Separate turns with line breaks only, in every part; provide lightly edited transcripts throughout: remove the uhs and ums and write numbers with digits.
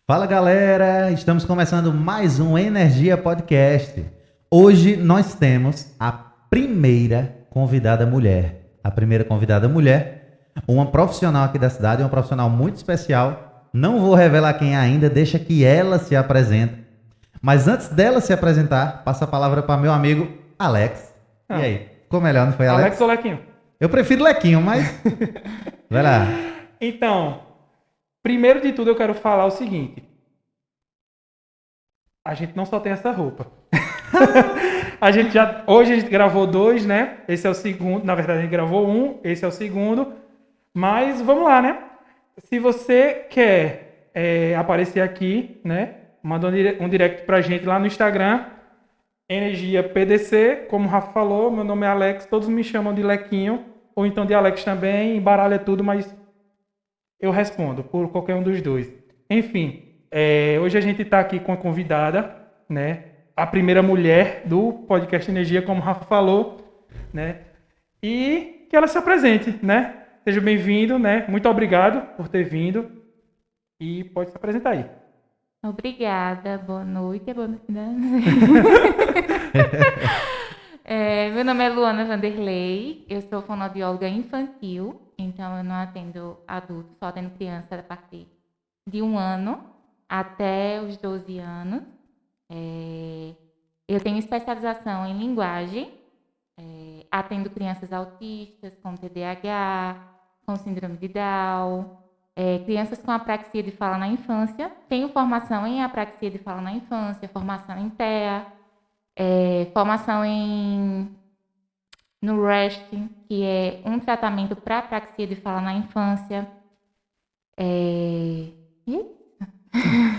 Fala galera, estamos começando mais um Energia Podcast. Hoje nós temos a primeira convidada mulher. A primeira convidada mulher, uma profissional aqui da cidade, uma profissional muito especial. Não vou revelar quem é ainda, deixa que ela se apresente. Mas antes dela se apresentar, passa a palavra para meu amigo Alex. E
Ah,
aí, ficou melhor, não foi, Alex?
Alex ou Lequinho?
Eu prefiro Lequinho, mas vai lá.
Então, primeiro de tudo eu quero falar o seguinte. A gente não só tem essa roupa. Hoje a gente gravou dois, né? Esse é o segundo. Na verdade, a gente gravou um, esse é o segundo. Mas vamos lá, né? Se você quer aparecer aqui, né? Manda um direct pra gente lá no Instagram. Energia PDC, como o Rafa falou, meu nome é Alex, todos me chamam de Lequinho, ou então de Alex também, embaralha tudo, mas eu respondo por qualquer um dos dois. Enfim, hoje a gente está aqui com a convidada, né? A primeira mulher do podcast Energia, como o Rafa falou, né? E que ela se apresente, né? Seja bem-vindo, né? Muito obrigado por ter vindo e pode se apresentar aí.
Obrigada, boa noite, né? Meu nome é Luana Vanderlei, eu sou fonoaudióloga infantil, então eu não atendo adultos, só atendo criança a partir de 1 ano até os 12 anos. Eu tenho especialização em linguagem, atendo crianças autistas com TDAH, com síndrome de Down, crianças com apraxia de fala na infância. Tenho formação em apraxia de fala na infância, formação em TEA, formação no REST, que é um tratamento para apraxia de fala na infância.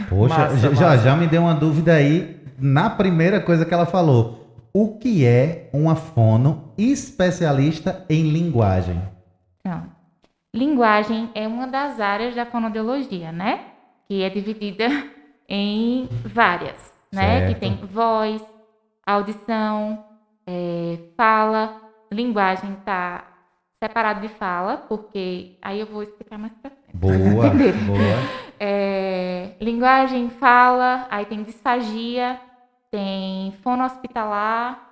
Poxa,
Massa,
já me deu uma dúvida aí na primeira coisa que ela falou. O que é uma fono especialista em linguagem?
Não. Linguagem é uma das áreas da fonoaudiologia, né? Que é dividida em várias, né?
Certo.
Que tem voz, audição, fala. Linguagem está separado de fala, porque aí eu vou explicar mais pra frente.
Boa, boa.
Linguagem, fala, aí tem disfagia, tem fono hospitalar,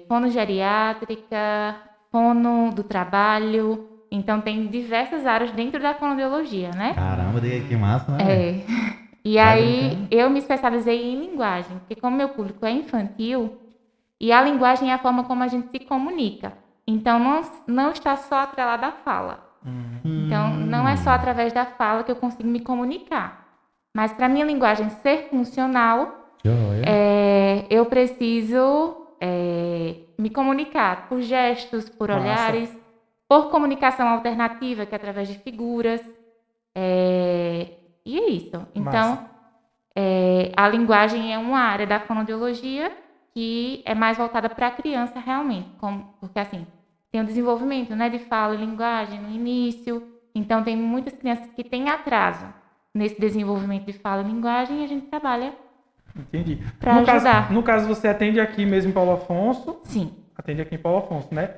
fono geriátrica, fono do trabalho. Então, tem diversas áreas dentro da fonoaudiologia, né?
Caramba, que massa, né?
E
Vai
aí,
brincando.
eu me especializei em linguagem, porque como meu público é infantil, e a linguagem é a forma como a gente se comunica. Então, não está só atrelada à fala. Então, não é só através da fala que eu consigo me comunicar. Mas, para a minha linguagem ser funcional,
Joia.
eu preciso me comunicar por gestos, por
Massa.
olhares, por comunicação alternativa, que é através de figuras. E é isso. Então, a linguagem é uma área da fonoaudiologia que é mais voltada para a criança realmente. Porque, assim, tem o desenvolvimento, né, de fala e linguagem no início. Então, tem muitas crianças que têm atraso nesse desenvolvimento de fala e linguagem e a gente trabalha.
Entendi.
Pra ajudar.
No caso, você atende aqui mesmo em Paulo Afonso?
Sim,
Atende aqui em Paulo Afonso, né?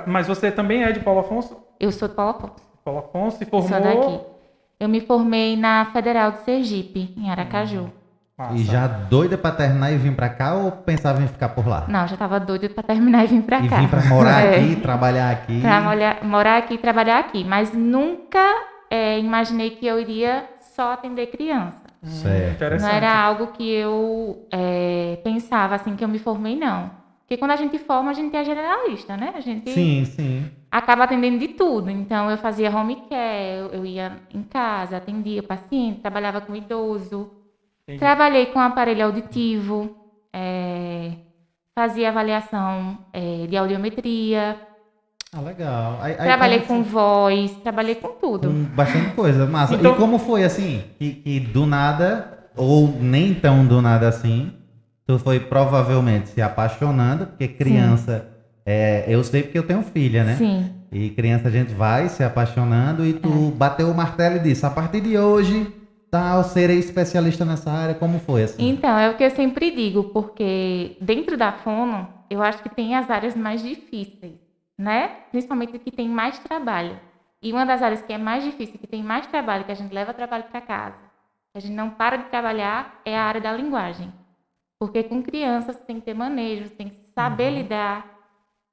Mas você também é de Paulo Afonso?
eu sou de Paulo Afonso.
Paulo Afonso se
Sou daqui.
formou...
Eu me formei na Federal de Sergipe, em Aracaju.
Massa.
E já doida pra terminar e vir pra cá ou pensava em ficar por lá?
Não, já estava doida para terminar e vir para
E
cá.
vir pra morar aqui, trabalhar aqui.
Para morar aqui e trabalhar aqui. Mas nunca imaginei que eu iria só atender criança.
Certo.
Interessante.
Não era algo que eu pensava assim que eu me formei, não. Porque quando a gente forma, a gente é generalista, né? A gente
Sim.
acaba atendendo de tudo. Então, eu fazia home care, eu ia em casa, atendia paciente, trabalhava com idoso.
Entendi.
Trabalhei com aparelho auditivo, fazia avaliação de audiometria,
Ah, legal. Aí
trabalhei
como
com voz, trabalhei com tudo.
com bastante coisa, massa.
Então-
E como foi assim? Que do nada, ou nem tão do nada assim, tu foi provavelmente se apaixonando, porque criança, eu sei porque eu tenho filha, né?
Sim.
E criança a gente vai se apaixonando e tu bateu o martelo e disse, a partir de hoje, eu serei especialista nessa área. Como foi assim?
Então, é o que eu sempre digo, porque dentro da fono, eu acho que tem as áreas mais difíceis, né? Principalmente que tem mais trabalho. E uma das áreas que é mais difícil, que tem mais trabalho, que a gente leva trabalho para casa, que a gente não para de trabalhar, é a área da linguagem. Porque com crianças você tem que ter manejo, você tem que saber lidar.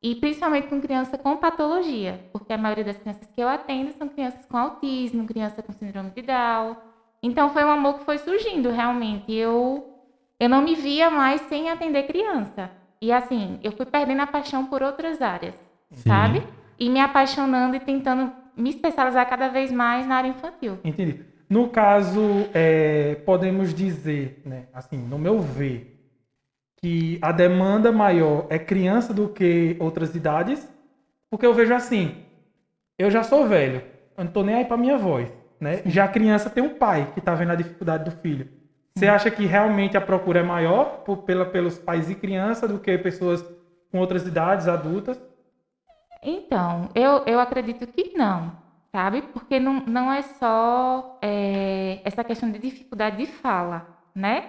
E principalmente com criança com patologia. Porque a maioria das crianças que eu atendo são crianças com autismo, criança com síndrome de Down. Então foi um amor que foi surgindo, realmente. Eu não me via mais sem atender criança. E assim, eu fui perdendo a paixão por outras áreas, sabe? E me apaixonando e tentando me especializar cada vez mais na área infantil.
Entendi. No caso, podemos dizer, né, assim, no meu ver, que a demanda maior é criança do que outras idades, porque eu vejo assim, eu já sou velho, eu não tô nem aí pra minha voz, né? Já a criança tem um pai que tá vendo a dificuldade do filho. Você acha que realmente a procura é maior pelos pais e criança do que pessoas com outras idades, adultas?
Então, eu acredito que não, sabe? Porque não é só essa questão de dificuldade de fala, né?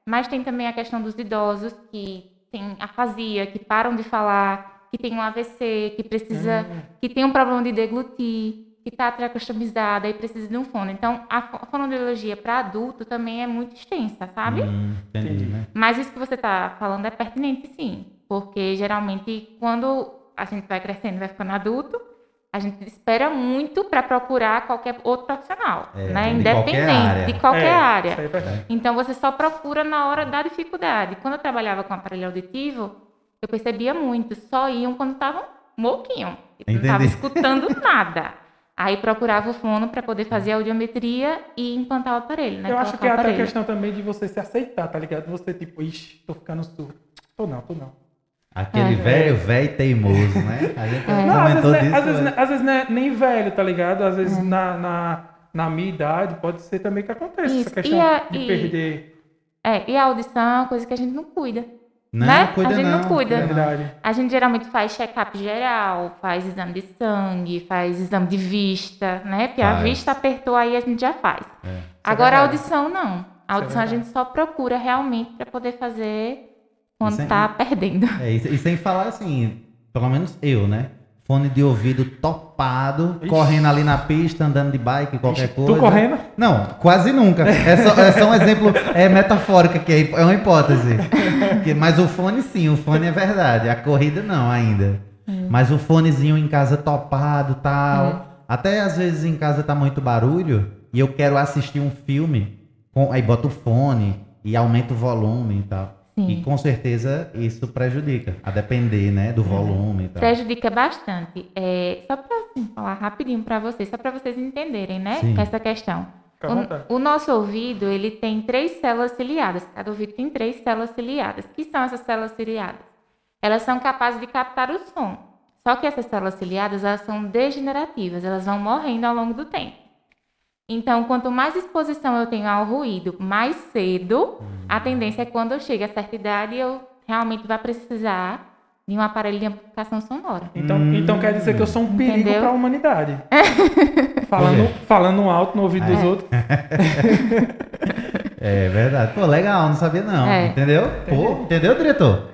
Mas tem também a questão dos idosos que têm afasia, que param de falar, que tem um AVC, que precisa, que tem um problema de deglutir, que está tracostomizada e precisa de um fono. Então, a fonoaudiologia para adulto também é muito extensa, sabe?
Entendi, né?
Mas isso que você está falando é pertinente, sim. Porque, geralmente, quando a gente vai crescendo, vai ficando adulto, a gente espera muito para procurar qualquer outro profissional, né? Independente de qualquer área.
Isso aí é verdade.
Então, você só procura na hora da dificuldade. Quando eu trabalhava com aparelho auditivo, eu percebia muito. Só iam quando estavam moquinho. Não estava escutando nada. Aí procurava o fono para poder fazer a audiometria e implantar o aparelho, né?
Eu acho que é até questão também de você se aceitar, tá ligado? Você tipo, ixi, tô ficando surdo. Tô não.
Aquele velho teimoso, né? A gente
Não,
comentou disso.
às vezes não é nem velho, tá ligado? Às vezes na minha idade pode ser também que aconteça essa questão de perder.
E a audição é uma coisa que a gente não cuida.
Não,
né?
cuida
a gente não cuida.
É verdade.
A gente geralmente faz check-up geral, faz exame de sangue, faz exame de vista, né? Porque a vista apertou aí a gente já faz. Agora a audição não. A audição a gente só procura realmente para poder fazer quando tá perdendo.
E sem falar assim, pelo menos eu, né? Fone de ouvido topado, correndo ali na pista, andando de bike, qualquer coisa.
Tu correndo?
Não, quase nunca. É só um exemplo metafórico, que é uma hipótese. Mas o fone sim, o fone é verdade. A corrida não ainda. Mas o fonezinho em casa topado, tal. Até às vezes em casa tá muito barulho e eu quero assistir um filme, aí boto o fone e aumento o volume e tal.
Sim.
E com certeza isso prejudica, a depender, né, do volume e tal.
Prejudica bastante. Só para assim, falar rapidinho para vocês, só para vocês entenderem, né, essa questão. O nosso ouvido, ele tem 3 células ciliadas. Cada ouvido tem 3 células ciliadas. O que são essas células ciliadas? Elas são capazes de captar o som. Só que essas células ciliadas, elas são degenerativas. Elas vão morrendo ao longo do tempo. Então, quanto mais exposição eu tenho ao ruído, mais cedo, a tendência é que quando eu chego a certa idade, eu realmente vou precisar de um aparelho de amplificação sonora.
Então quer dizer que eu sou um perigo para a humanidade. Falando alto no ouvido dos outros.
É verdade. Pô, legal, não sabia não. Entendeu? Pô, entendeu, diretor?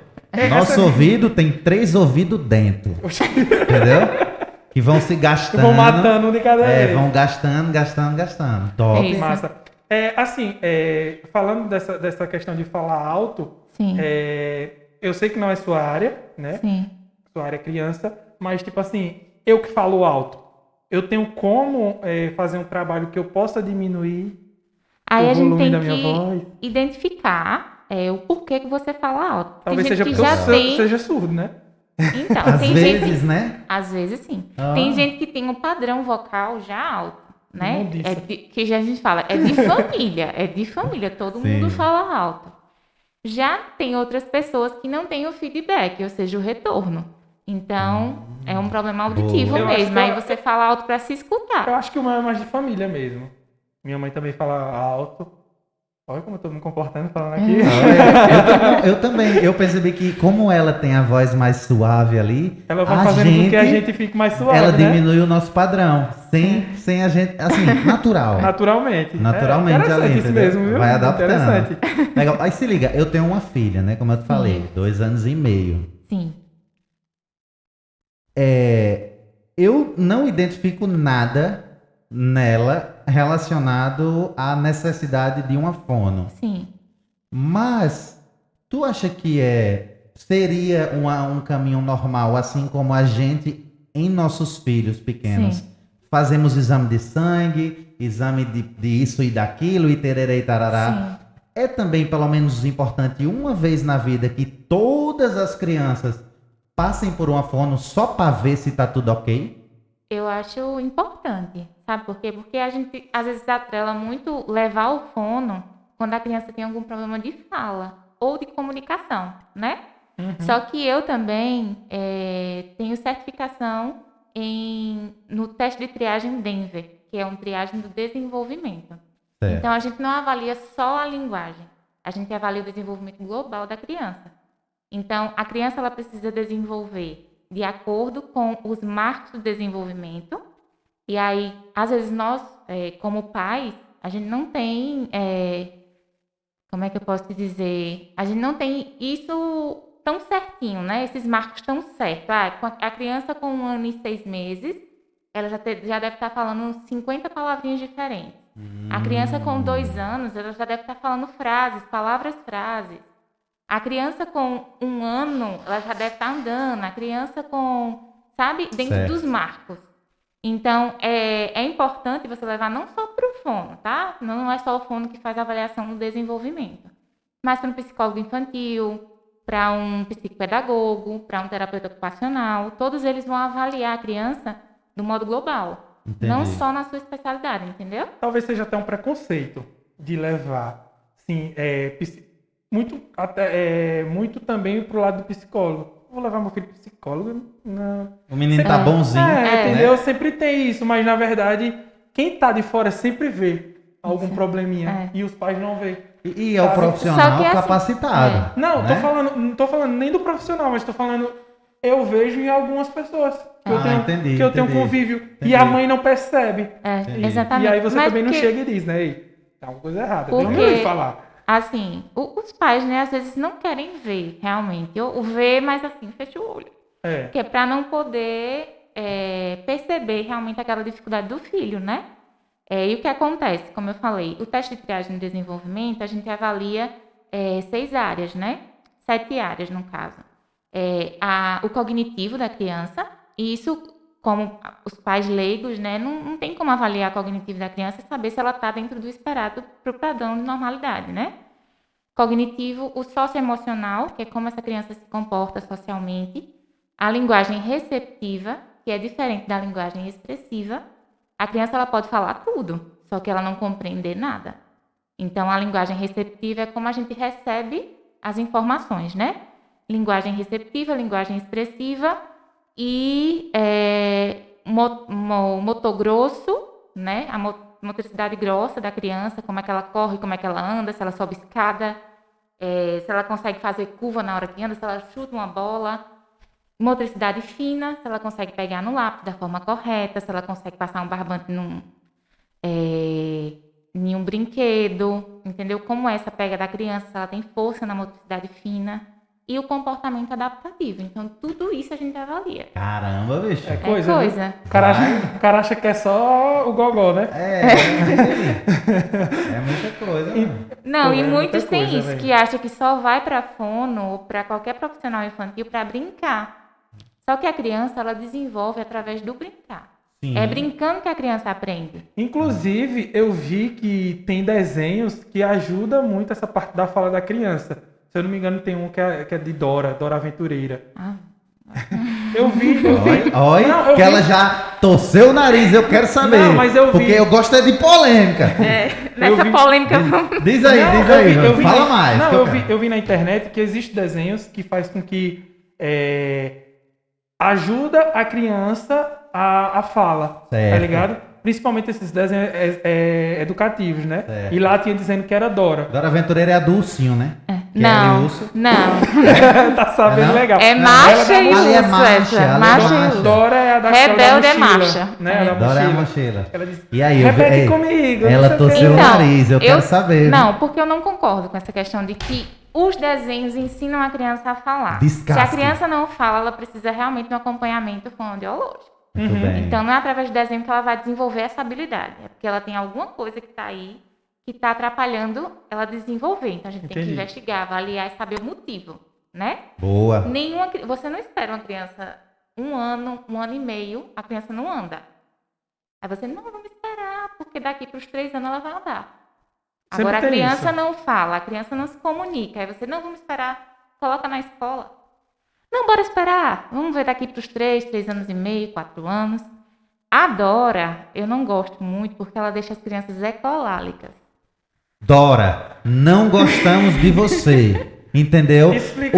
Nosso ouvido tem 3 ouvidos dentro. Entendeu? Que vão se gastando.
Vão matando um de cada vez.
Vão gastando. Top.
Massa. Falando dessa questão de falar alto, eu sei que não é sua área, né?
Sim.
Sua área é criança, mas tipo assim, eu que falo alto, eu tenho como fazer um trabalho que eu possa diminuir
aí
o volume
a gente
da
tem
minha voz?
que identificar o porquê que você fala alto.
Talvez
tem
seja
gente
porque
que já
seja surdo, né?
Então,
Às
tem
vezes,
gente,
né?
Às vezes sim. Tem gente que tem um padrão vocal já alto, né? Que já a gente fala, é de família, todo mundo fala alto. Já tem outras pessoas que não têm o feedback, ou seja, o retorno. Então, é um problema auditivo mesmo. Aí você fala alto para se escutar.
Eu acho que o meu é mais de família mesmo. Minha mãe também fala alto. Olha como eu tô me comportando falando aqui.
Eu também. Eu percebi que como ela tem a voz mais suave ali,
ela vai fazendo com que a gente fique mais suave,
ela
né?
diminui o nosso padrão. Sem a gente, assim, natural.
Naturalmente
ali,
isso mesmo, viu?
Vai adaptando.
Interessante.
Legal. Aí se liga, eu tenho uma filha, né? Como eu te falei, 2 anos e meio.
Sim.
Eu não identifico nada nela relacionado à necessidade de uma fono.
Sim.
Mas tu acha que seria um caminho normal, assim como a gente, em nossos filhos pequenos,
Sim.
fazemos exame de sangue, exame de isso e daquilo, e tererê e tarará.
Sim.
É também, pelo menos, importante uma vez na vida que todas as crianças passem por uma fono só para ver se tá tudo ok?
Eu acho importante, sabe por quê? Porque a gente, às vezes, atrela muito levar o fono quando a criança tem algum problema de fala ou de comunicação, né? Só que eu também tenho certificação no teste de triagem Denver, que é uma triagem do desenvolvimento.
Certo.
Então, a gente não avalia só a linguagem, a gente avalia o desenvolvimento global da criança. Então, a criança ela precisa desenvolver de acordo com os marcos do desenvolvimento. E aí, às vezes, nós, como pais, a gente não tem... como é que eu posso te dizer? A gente não tem isso tão certinho, né? Esses marcos tão certos. A criança com 1 ano e 6 meses, ela já deve estar falando 50 palavrinhas diferentes. A criança com 2 anos, ela já deve estar falando palavras-frases. A criança com 1 ano, ela já deve estar andando. A criança com, sabe, dentro
Certo.
dos marcos. Então, é importante você levar não só para o fono, tá? Não é só o fono que faz a avaliação do desenvolvimento. Mas para um psicólogo infantil, para um psicopedagogo, para um terapeuta ocupacional. Todos eles vão avaliar a criança do modo global.
Entendi.
Não só na sua especialidade, entendeu?
Talvez seja até um preconceito de levar, sim, muito também pro lado do psicólogo. Vou levar meu filho pro psicólogo? Não.
O menino tá bonzinho.
Entendeu? Sempre tem isso, mas na verdade, quem tá de fora sempre vê algum
Sim.
probleminha e os pais não vê.
E é o
Só
profissional
que assim,
capacitado.
Não,
né?
não tô falando nem do profissional, mas tô falando, eu vejo em algumas pessoas que
entendi,
eu tenho
entendi.
convívio
Entendi.
e a mãe não percebe.
Entendi.
Exatamente.
E aí você
Mas
também não
porque-
chega e diz, né? Ei, tá uma coisa errada.
Porque-
Deixa eu falar.
Assim, os pais, né, às vezes não querem ver, realmente. Ou ver, mas assim, fecha o olho.
É.
Porque é para não poder perceber realmente aquela dificuldade do filho, né? E o que acontece? Como eu falei, o teste de triagem de desenvolvimento, a gente avalia 6 áreas, né? 7 áreas, no caso. O cognitivo da criança, e isso, como os pais leigos, né, não tem como avaliar o cognitivo da criança e saber se ela está dentro do esperado para o padrão de normalidade, né? Cognitivo, o socioemocional, que é como essa criança se comporta socialmente. A linguagem receptiva, que é diferente da linguagem expressiva. A criança ela pode falar tudo, só que ela não compreender nada. Então, a linguagem receptiva é como a gente recebe as informações, né? Linguagem receptiva, linguagem expressiva e motor grosso, né? A motricidade grossa da criança, como é que ela corre, como é que ela anda, se ela sobe escada, se ela consegue fazer curva na hora que anda, se ela chuta uma bola. Motricidade fina, se ela consegue pegar no lápis da forma correta, se ela consegue passar um barbante em um brinquedo, entendeu? Como é essa pega da criança, se ela tem força na motricidade fina. E o comportamento adaptativo. Então, tudo isso a gente avalia.
Caramba, bicho.
É coisa.
coisa.
Né? O cara acha que é só o gogó, né?
É muita coisa. Mano.
Não,
Pô,
e
é
muitos
muita
têm
coisa,
isso,
velho.
que acha que só vai para fono ou para qualquer profissional infantil para brincar. Só que a criança, ela desenvolve através do brincar.
Sim.
É brincando que a criança aprende.
Inclusive, eu vi que tem desenhos que ajudam muito essa parte da fala da criança. Se eu não me engano, tem um que é de Dora Aventureira.
Ah,
Eu vi.
Olha,
Não, eu
que
vi.
ela já torceu o nariz, eu quero saber.
Não, mas eu vi.
Porque eu gosto de polêmica.
nessa
vi-
polêmica, vamos...
Diz aí,
Não,
diz aí.
eu vi
Fala mais.
Não,
que
eu
quero.
vi na internet que existem desenhos que faz com que ajuda a criança a fala,
Certo.
tá ligado? Principalmente esses desenhos educativos, né?
Certo.
E lá tinha dizendo que era Dora.
Dora Aventureira é a do ursinho, né? Que é
Não,
ali, urso.
não.
Tá sabendo
Não?
legal.
É
Não,
marcha
ela
e
dá-
ali é
urso
marcha,
essa.
ali é
Marcha e
marcha.
urso.
Dora é a da
Rebelde
da
é
mochila,
marcha.
Né?
É.
Da
Dora é a
mochila.
mochila.
Ela disse,
E aí,
repete comigo.
ela
não sei o quê.
torceu o nariz, eu quero saber.
Não, porque eu não concordo com essa questão de que os desenhos ensinam a criança a falar.
Descasque.
Se a criança não fala, ela precisa realmente de um acompanhamento fonoaudiológico.
Muito bem.
Então, não é através do desenho que ela vai desenvolver essa habilidade. É porque ela tem alguma coisa que está aí que está atrapalhando ela desenvolver. Então, a gente tem que
Entendi.
investigar, avaliar e saber o motivo, né?
Boa.
Você não espera uma criança 1 ano, 1 ano e meio, a criança não anda. Aí você, não, vamos esperar, porque daqui para os 3 anos ela vai andar.
Sempre
Agora, a
tem
criança
isso.
não fala, a criança não se comunica. Aí você, não, vamos esperar, coloca na escola. Não, bora esperar. Vamos ver daqui para os 3 anos e meio, 4 anos. A Dora, eu não gosto muito, porque ela deixa as crianças ecolálicas.
Dora, não gostamos de você. Entendeu?
Explica.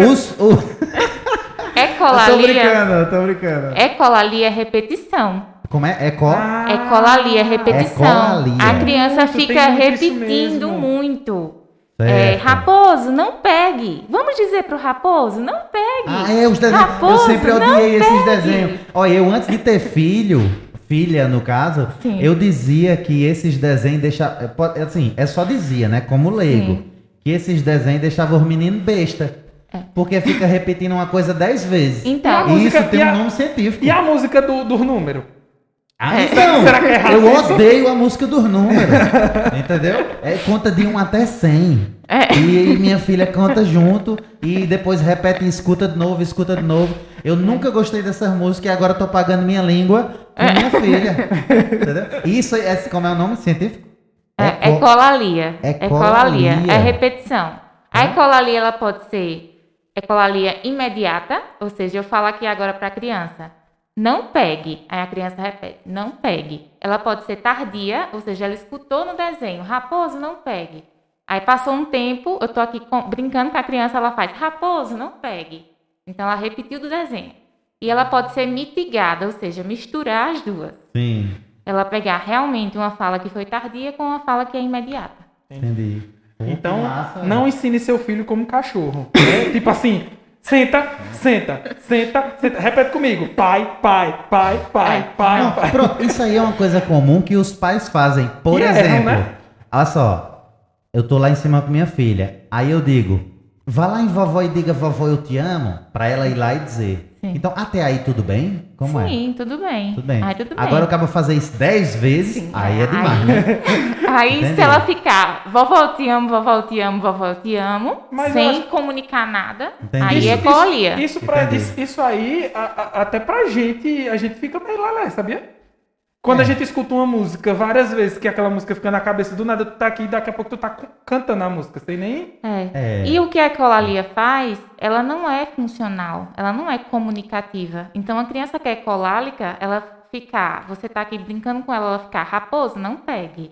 Ecolalia,
tô brincando.
ecolalia é repetição.
Como é?
Ecolalia é repetição.
Ecolalia.
A criança
Muito,
fica
tem muito isso
repetindo
mesmo.
muito.
Certo.
Raposo, não pegue. Vamos dizer pro raposo, não pegue.
Os desenhos. Eu
Raposo,
sempre
não
odiei esses
pegue.
desenhos. Olha, eu antes de ter filha no caso,
Sim.
eu dizia que esses desenhos deixavam. Assim, só dizia, né? Como leigo.
Sim.
Que esses desenhos deixavam os meninos besta. Porque fica repetindo uma coisa 10 vezes.
Então,
E isso
música-
tem
e
um
a-
nome científico.
E a música do número?
Então,
Será que é errado
eu
isso?
odeio a música dos números. Entendeu? Conta de 1 até 100. E minha filha canta junto e depois repete e escuta de novo, escuta de novo. Eu nunca gostei dessas músicas e agora tô pagando minha língua com minha filha. Entendeu? Isso é como é o nome científico?
Ecolalia.
Ecolalia.
É repetição. A ecolalia ela pode ser ecolalia imediata, ou seja, eu falo aqui agora para a criança, não pegue. Aí a criança repete, não pegue. Ela pode ser tardia, ou seja, ela escutou no desenho, raposo, não pegue. Aí passou um tempo, eu tô aqui brincando com a criança, ela faz, raposo, não pegue. Então ela repetiu do desenho. E ela pode ser mitigada, ou seja, misturar as duas.
Sim,
Ela pegar realmente uma fala que foi tardia com uma fala que é imediata.
entendi. Pô,
Então,
que massa,
não ensine seu filho como cachorro. Né? Tipo assim, senta, senta, senta, senta. Repete comigo. Pai, pai, pai, pai, pai,
Não,
pai.
pronto, isso aí é uma coisa comum que os pais fazem. Por
E erram,
exemplo,
né?
olha só, eu tô lá em cima com minha filha. Aí eu digo, vá lá em vovó e diga, vovó, eu te amo, pra ela ir lá e dizer.
Sim.
Então, até aí tudo bem? Como é?
Sim, tudo bem.
Tudo bem.
Aí tudo bem.
Agora eu acabo fazer isso 10 vezes,
Sim,
aí é demais, né?
Aí
Entendi.
se ela ficar, vovó eu te amo, vovó eu te amo, vovó eu te amo,
Mas eu
sem
acho-
comunicar nada,
Entendi.
aí é colia.
Entendi.
Isso aí, até pra gente, a gente fica meio lelé, sabia? Quando a gente escuta uma música várias vezes, que aquela música fica na cabeça do nada, tu tá aqui e daqui a pouco tu tá cantando a música, sem nem...
É. E o que a ecolalia faz, ela não é funcional, ela não é comunicativa. Então, a criança que é ecolálica, ela ficar, você tá aqui brincando com ela, ela ficar, raposo, não pegue.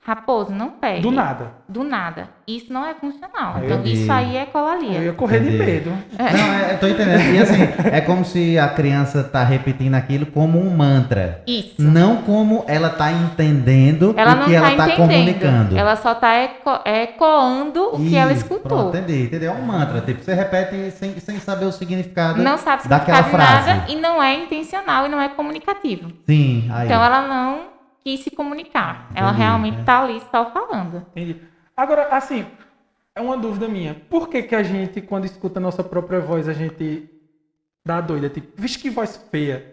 Raposo, não pegue.
Do nada.
Do nada. Isso não é funcional.
Aí
Então,
eu
isso
vi.
aí é
Eu
ecolalia.
ia correr de
Entendi.
medo.
Não, eu tô entendendo. E assim, é como se a criança tá repetindo aquilo como um mantra.
Isso.
Não como ela tá entendendo
Ela
o
não
que ela
está
tá
entendendo.
comunicando.
Ela só está ecoando o que ela
Isso,
escutou.
Pronto, entendi. É um mantra. Tipo, você repete sem saber o significado
Não sabe
daquela
significado de
frase.
nada e não é intencional e não é comunicativo.
Sim, aí.
Então ela não quis se comunicar. Ela
Entendi,
realmente
né?
está ali só falando.
Entendi. Agora, assim, é uma dúvida minha. Por que que a gente, quando escuta a nossa própria voz, a gente dá doida? Tipo, vixe, que voz feia.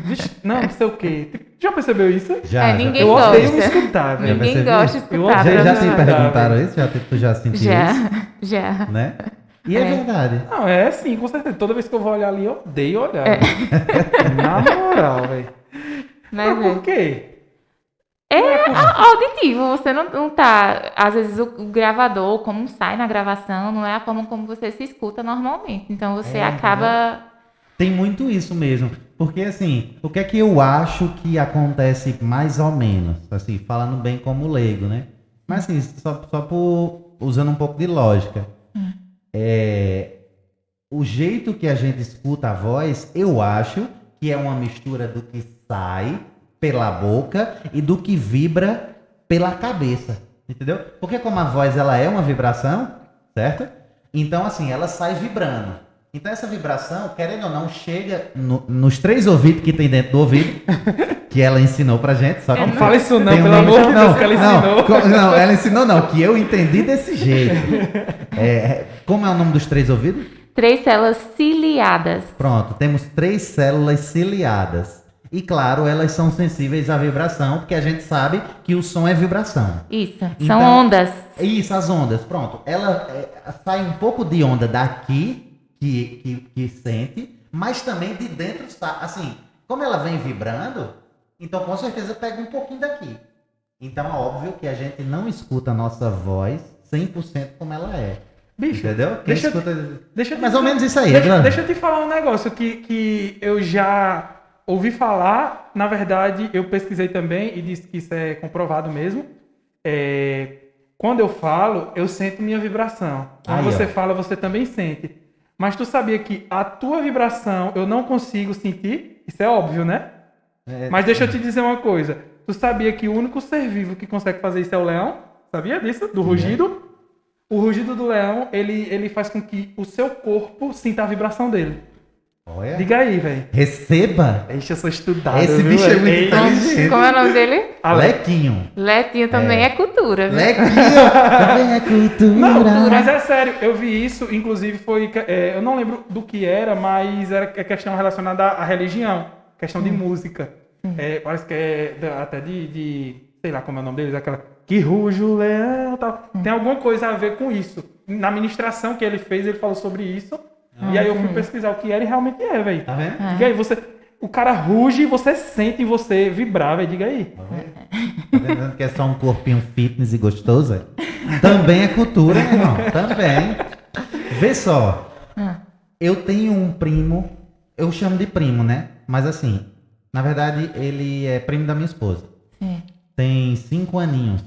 Vixe, não sei o quê. Tipo, já percebeu isso?
Já,
ninguém
Eu
gosta.
odeio me escutar, velho.
Ninguém
percebi.
gosta de
Eu
escutar.
odeio.
Já
pra
te
nós.
perguntaram isso? Tu já sentiu isso?
Já.
Né? E é verdade.
Não, é sim, com certeza. Toda vez que eu vou olhar ali, eu odeio olhar. Na moral, velho.
Né,
Mas
velho?
por quê?
É auditivo, você não tá. Às vezes o gravador, como sai na gravação, não é a forma como você se escuta normalmente. Então você acaba.
Tem muito isso mesmo. Porque, assim, o que é que eu acho que acontece mais ou menos? Assim, falando bem como leigo, né? Mas, assim, só usando um pouco de lógica. O jeito que a gente escuta a voz, eu acho que é uma mistura do que sai pela boca e do que vibra pela cabeça. Entendeu? Porque como a voz, ela é uma vibração, certo? Então, assim, ela sai vibrando. Então essa vibração, querendo ou não, chega nos 3 ouvidos que tem dentro do ouvido, que ela ensinou pra gente. Só que
Não fala isso não,
tem um
pelo
nome-
amor de Deus, que ela ensinou.
Não, ela ensinou não, que eu entendi desse jeito. Como é o nome dos 3 ouvidos?
3 células ciliadas.
Pronto, temos 3 células ciliadas. E claro, elas são sensíveis à vibração, porque a gente sabe que o som é vibração.
Isso, são
Então,
ondas.
Isso, as ondas. Pronto. Ela sai um pouco de onda daqui, que sente, mas também de dentro está. Assim, como ela vem vibrando, então com certeza pega um pouquinho daqui. Então é óbvio que a gente não escuta a nossa voz 100% como ela é.
Bicho,
Entendeu? Quem
deixa eu
mais ou menos isso aí.
Deixa eu te falar um negócio que eu já ouvi falar. Na verdade, eu pesquisei também e disse que isso é comprovado mesmo. Quando eu falo, eu sinto minha vibração. Quando
Aí,
você
ó.
fala, você também sente. Mas tu sabia que a tua vibração eu não consigo sentir? Isso é óbvio, né? Mas deixa eu te dizer uma coisa. Tu sabia que o único ser vivo que consegue fazer isso é o leão? Sabia disso? Do rugido? O rugido do leão, ele faz com que o seu corpo sinta a vibração dele.
Olha.
Diga aí, velho.
Receba.
Ixi, eu sou estudado.
Esse
viu,
bicho é
velho?
muito
Ei,
inteligente.
Como é o nome dele?
Lequinho.
Letinho também é cultura, viu?
Lequinho também é cultura.
Não, mas é sério, eu vi isso, inclusive foi, eu não lembro do que era, mas era questão relacionada à religião, questão de música. Parece que é até sei lá como é o nome deles, aquela que ruge o leão e tal. Tem alguma coisa a ver com isso. Na ministração que ele fez, ele falou sobre isso. E aí eu fui pesquisar o que era e realmente é, velho.
Tá vendo?
Diga aí, o cara ruge e você sente você vibrar, velho. Diga aí.
Tá vendo que é só um corpinho fitness e gostoso? Também é cultura, meu irmão. Também. Vê só. Eu tenho um primo, eu chamo de primo, né? Mas assim, na verdade, ele é primo da minha esposa.
Sim.
Tem 5 aninhos.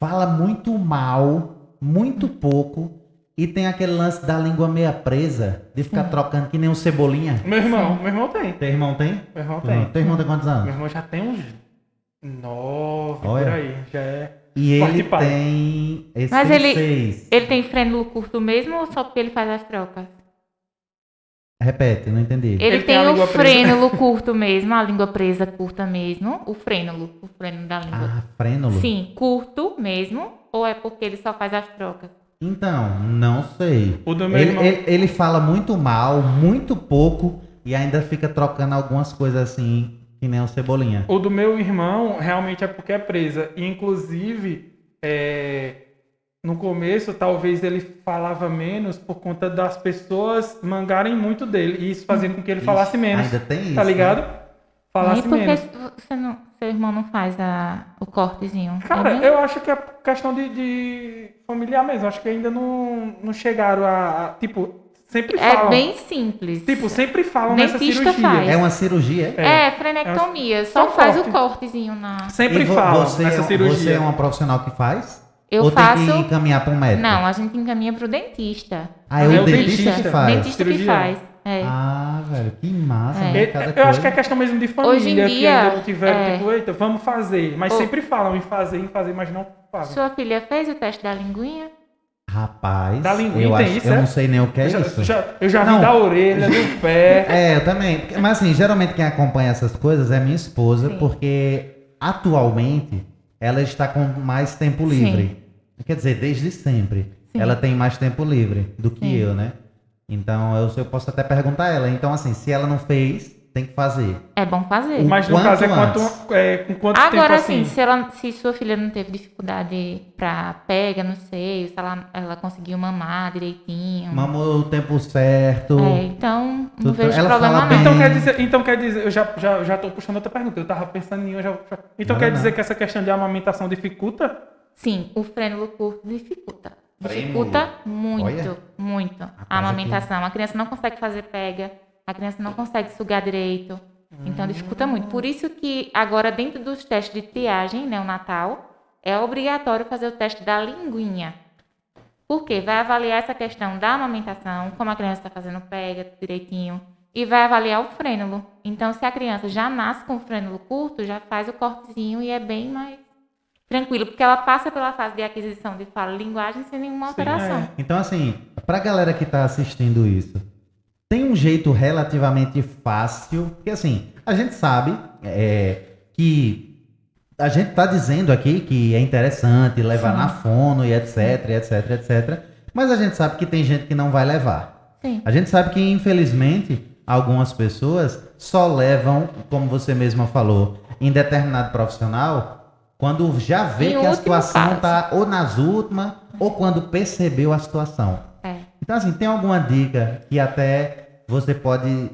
Fala muito mal, muito pouco. E tem aquele lance da língua meia presa, de ficar trocando que nem um cebolinha.
Meu irmão tem.
Teu irmão tem?
Meu irmão tem.
Teu irmão tem quantos anos?
Meu irmão já tem uns 9
Olha.
por aí. Já é.
E
Forte
ele
pai.
tem esses
Mas ele-
6.
Ele tem frênulo curto mesmo ou só porque ele faz as trocas?
Repete, não entendi.
Ele
tem a
tem o
língua presa.
frênulo curto mesmo, a língua presa curta mesmo. O frênulo da língua.
Ah, frênulo?
Sim, curto mesmo. Ou é porque ele só faz as trocas?
Então, não sei.
O do meu
Ele,
irmão-
ele fala muito mal, muito pouco, e ainda fica trocando algumas coisas assim, que nem o cebolinha.
O do meu irmão realmente é porque é presa. E, inclusive, no começo, talvez ele falava menos por conta das pessoas mangarem muito dele. E isso fazia com que ele falasse menos.
Ainda tem isso,
Tá ligado?
né?
Falasse
E por
menos.
que seu irmão não faz o cortezinho?
Cara,
É mesmo?
eu acho que é questão de familiar mesmo. Acho que ainda não chegaram tipo, sempre falam.
É bem simples.
Tipo, sempre falam nessa
Dentista
cirurgia.
faz.
É uma cirurgia?
Frenectomia.
Só
Só faz
corte.
o cortezinho na...
Sempre
E
falam
você
nessa
é,
cirurgia.
Você é uma profissional que faz?
Eu
Ou
faço...
tem que encaminhar para um médico?
Não, a gente encaminha pro dentista.
Ah, é
É
o
o
dentista
dentista.
que faz?
Dentista que
Cirurgião.
faz. É.
Ah, velho, que massa,
É.
né? Cada
Eu acho que é
coisa.
questão mesmo de família,
Hoje em
que
dia,
ainda não tiveram,
é.
tipo, eita, vamos fazer. Mas
Ô.
sempre falam em fazer, mas não fazem.
Sua filha fez o teste da linguinha?
Rapaz,
Da linguinha
eu,
tem
acho,
isso,
eu
é?
não sei nem o que é isso.
Eu já vi
Não.
da orelha, do pé.
É, eu também. Mas assim, geralmente quem acompanha essas coisas é minha esposa,
Sim.
porque atualmente ela está com mais tempo livre. Quer dizer, desde sempre.
Sim.
Ela tem mais tempo livre do que
Sim.
eu, né? Então eu posso até perguntar a ela. Então, assim, se ela não fez, tem que fazer.
É bom fazer.
Mas no
quanto
caso
antes.
com quanto tempo
Agora
assim?
sim, se sua filha não teve dificuldade pra pega no seio, se ela conseguiu mamar direitinho.
Mamou o tempo certo.
Então não
Tudo-
vejo
ela
problema
fala
não.
bem.
Então quer dizer, eu já tô puxando outra pergunta. Eu tava pensando em uma, Então
Não,
quer
não.
dizer que essa questão de amamentação dificulta?
Sim, o frênulo curto dificulta.
Frênulo?
Dificulta muito,
Olha.
muito
Rapaz,
a amamentação. A criança não consegue fazer pega, a criança não consegue sugar direito. Então dificulta muito. Por isso que agora dentro dos testes de triagem neonatal é obrigatório fazer o teste da linguinha. Por quê? Vai avaliar essa questão da amamentação, como a criança está fazendo pega direitinho, e vai avaliar o frênulo. Então, se a criança já nasce com o frênulo curto, já faz o cortezinho e é bem mais tranquilo, porque ela passa pela fase de aquisição de fala e linguagem sem nenhuma alteração.
Então, assim, pra galera que tá assistindo isso, tem um jeito relativamente fácil, porque assim, a gente sabe que a gente tá dizendo aqui que é interessante levar
Sim.
na fono e etc, etc, etc, mas a gente sabe que tem gente que não vai levar.
Sim.
A gente sabe que, infelizmente, algumas pessoas só levam, como você mesma falou, em determinado profissional, quando já vê
Em
que a
último
situação
caso.
está ou nas últimas, ou quando percebeu a situação.
É.
Então, assim, tem alguma dica que até você pode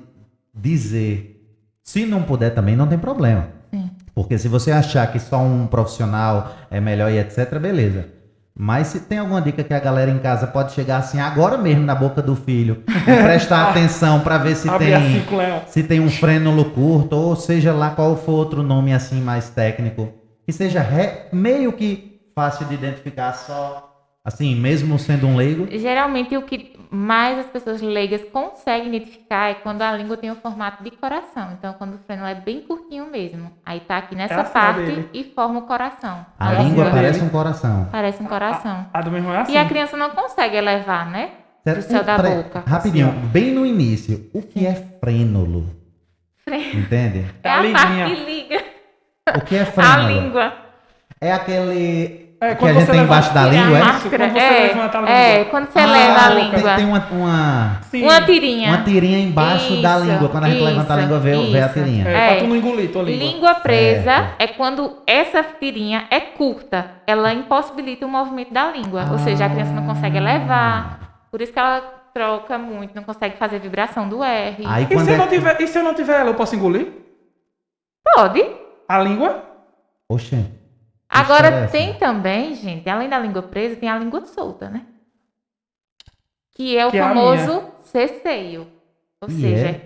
dizer? Se não puder também, não tem problema.
Sim.
Porque se você achar que só um profissional é melhor e etc, beleza. Mas se tem alguma dica que a galera em casa pode chegar assim agora mesmo na boca do filho, e prestar atenção para ver se
Abre assim com o Leão.
tem um frênulo curto, ou seja lá qual for outro nome assim mais técnico, que seja meio que fácil de identificar só, assim, mesmo sendo um leigo.
Geralmente, o que mais as pessoas leigas conseguem identificar é quando a língua tem o formato de coração. Então, quando o frênulo é bem curtinho mesmo. Aí tá aqui nessa
assim a
parte
dele.
e forma o coração.
A
É
língua
assim,
parece
dele.
um coração.
Parece um coração.
A do meu irmão é assim.
E a criança não consegue elevar, né? Pro céu da boca.
Rapidinho,
Assim, ó.
bem no início, o que é frênulo? Entende?
É
a
a parte
liguinha.
que liga
O que é
a
frênulo?
língua.
É aquele
É,
que
quando
a gente
você
tem
levanta-
embaixo da
Tira
língua,
a
é?
máscara.
Quando você levanta a língua.
quando você leva a língua.
Tem uma
Sim.
Uma tirinha.
tirinha embaixo da
Isso,
língua. Quando a gente levanta a
isso,
língua, vê a
isso.
tirinha.
É, pra tu não engolir tua língua.
Língua presa
Certo.
é quando essa tirinha é curta. Ela impossibilita o movimento da língua. Ou seja, a criança não consegue elevar. Por isso que ela troca muito, não consegue fazer vibração do R.
Aí
E
quando
se eu não tiver ela, eu posso engolir?
Pode.
A língua?
Oxe.
Agora,
história é essa?
tem também, gente, além da língua presa, tem a língua solta, né? Que é o
Que é a
famoso ceceio. Ou
E
seja,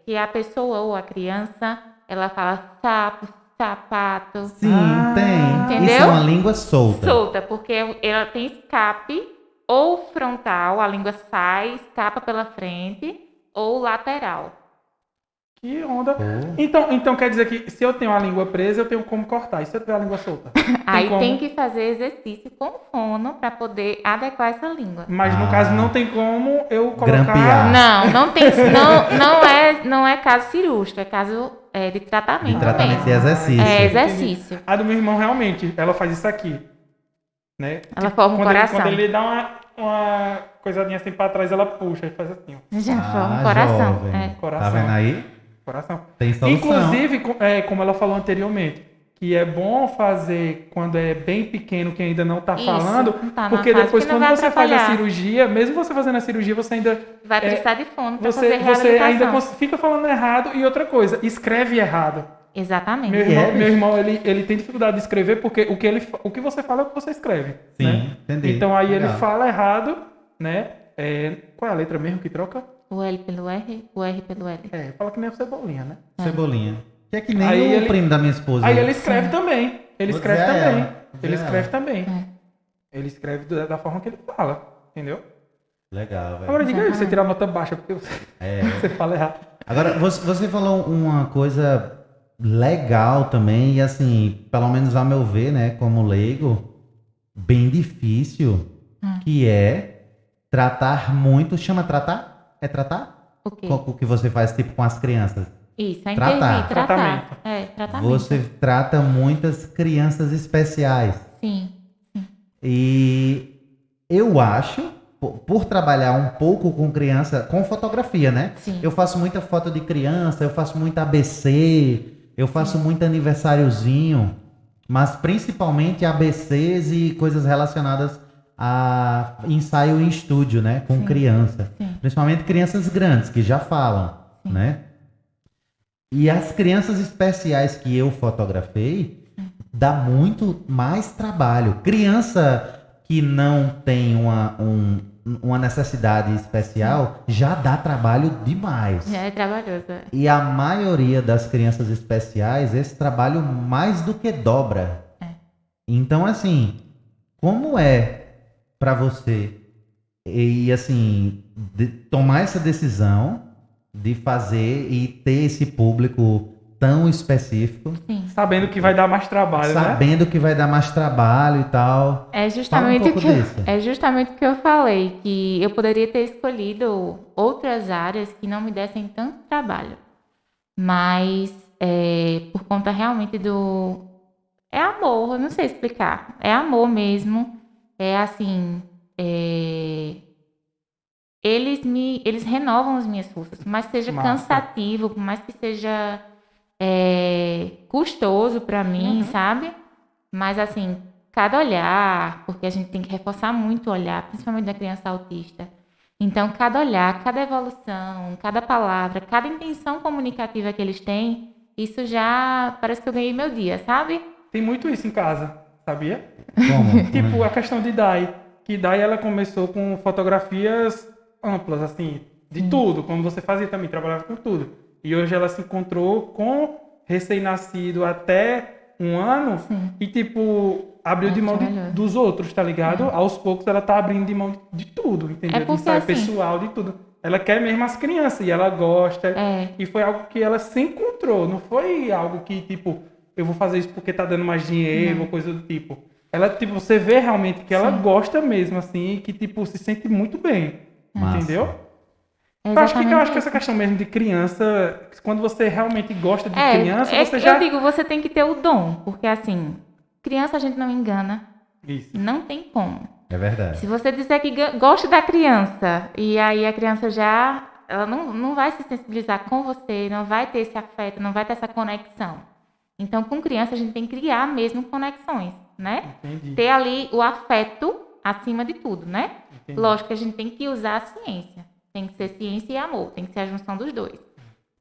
que a pessoa ou a criança, ela fala sapo, sapato,
Sim,
Ah,
tem.
entendeu?
Isso é uma língua solta.
solta, porque ela tem escape ou frontal, a língua sai, escapa pela frente, ou lateral.
Que onda.
Pô.
Então quer dizer que se eu tenho a língua presa, eu tenho como cortar. E se eu tiver a língua solta?
Aí
como?
tem que fazer exercício com fono para poder adequar essa língua.
Mas no
Ah.
caso não tem como eu colocar...
Grampear.
Não tem, não é caso cirúrgico, é caso de tratamento.
De tratamento de
mesmo.
exercício.
É,
Entendi.
exercício.
A do meu irmão realmente, ela faz isso aqui. Né?
Ela forma um
quando
coração.
Quando ele dá uma coisadinha assim pra trás, ela puxa e faz assim, ó.
Já forma um coração.
Jovem.
É.
Coração.
Tá vendo aí?
Coração.
Tem solução.
Inclusive, como ela falou anteriormente, que é bom fazer quando é bem pequeno, que ainda não tá
Isso,
falando,
não tá na
porque
fase
depois
que não
quando
vai
você faz a
atrapalhar.
cirurgia, mesmo você fazendo a cirurgia, você ainda
Vai precisar de fono para
você
fazer reabilitação.
ainda fica falando errado. E outra coisa, escreve errado.
Exatamente.
Meu irmão ele tem dificuldade de escrever porque o que você fala é o que você escreve.
Sim,
né?
entendi.
Então aí
Legal.
ele fala errado, né? Qual é a letra mesmo que troca?
O L pelo R, o R pelo L.
Fala que nem o Cebolinha, né?
Cebolinha. Que é que nem
Aí
o
ele-
primo da minha esposa.
Aí ele escreve também. Ele
Vou
escreve
dizer a
também.
ela, vou dizer
Ele
a
escreve
ela.
também.
É.
Ele escreve da forma que ele fala. Entendeu?
Legal, velho.
Agora diga aí, você
Exatamente.
tirar nota baixa porque
É.
você fala errado.
Agora, você falou uma coisa legal também, e assim, pelo menos a meu ver, né, como leigo, bem difícil, que é tratar muito. Chama tratar? É tratar?
O quê?
O que você faz, tipo, com as crianças.
Isso, é
Tratar.
intervir, tratar.
Tratamento.
Tratamento.
Você trata muitas crianças especiais.
Sim.
E eu acho, por trabalhar um pouco com criança, com fotografia, né?
Sim.
Eu faço muita foto de criança, eu faço muito ABC, eu faço muito aniversáriozinho, mas principalmente ABCs e coisas relacionadas a ensaio em estúdio, né? Com
Sim.
criança.
Sim.
Principalmente crianças grandes, que já falam,
Sim.
né? E as crianças especiais que eu fotografei, dá muito mais trabalho. Criança que não tem uma necessidade especial, já dá trabalho demais.
Já é trabalhoso.
E a maioria das crianças especiais, esse trabalho mais do que dobra.
É.
Então, assim, como é para você e assim tomar essa decisão de fazer e ter esse público tão específico,
Sim.
Sabendo que vai dar mais trabalho, né?
sabendo que vai dar mais trabalho e tal?
É justamente,
pouco disso.
é justamente o que eu falei, que eu poderia ter escolhido outras áreas que não me dessem tanto trabalho. Mas, por conta realmente do... É amor, eu não sei explicar. É amor mesmo. É assim... eles renovam as minhas forças. Por mais que seja
Massa.
cansativo, por mais que seja custoso para mim, sabe? Mas, assim, cada olhar, porque a gente tem que reforçar muito o olhar, principalmente da criança autista. Então, cada olhar, cada evolução, cada palavra, cada intenção comunicativa que eles têm, isso já parece que eu ganhei meu dia, sabe?
Tem muito isso em casa, sabia?
Como?
Tipo, a questão de Dai. Que Dai, ela começou com fotografias amplas, assim, de tudo. Como você fazia também, trabalhava com tudo. E hoje ela se encontrou com recém-nascido até 1 ano.
Sim.
E, tipo, abriu de mão
Maravilhoso.
dos outros, tá ligado? Aos poucos ela tá abrindo de mão de tudo, entendeu?
É porque,
de ensaio
assim,
pessoal, de tudo. Ela quer mesmo as crianças e ela gosta.
É.
E foi algo que ela se encontrou. Não foi algo que, tipo, eu vou fazer isso porque tá dando mais dinheiro ou coisa do tipo. Ela, tipo, você vê realmente que ela gosta mesmo, assim, e que, tipo, se sente muito bem.
Massa.
Entendeu?
É
Eu acho que
exatamente
essa questão mesmo de criança, quando você realmente gosta de
É,
criança,
é-
você já...
eu digo, você tem que ter o dom, porque assim, criança a gente não engana,
Isso.
não tem como.
É verdade.
Se você disser que gosta da criança, e aí a criança ela não vai se sensibilizar com você, não vai ter esse afeto, não vai ter essa conexão. Então, com criança, a gente tem que criar mesmo conexões, né?
Entendi.
Ter ali o afeto acima de tudo, né?
Entendi.
Lógico que a gente tem que usar a ciência. Tem que ser ciência e amor, tem que ser a junção dos dois.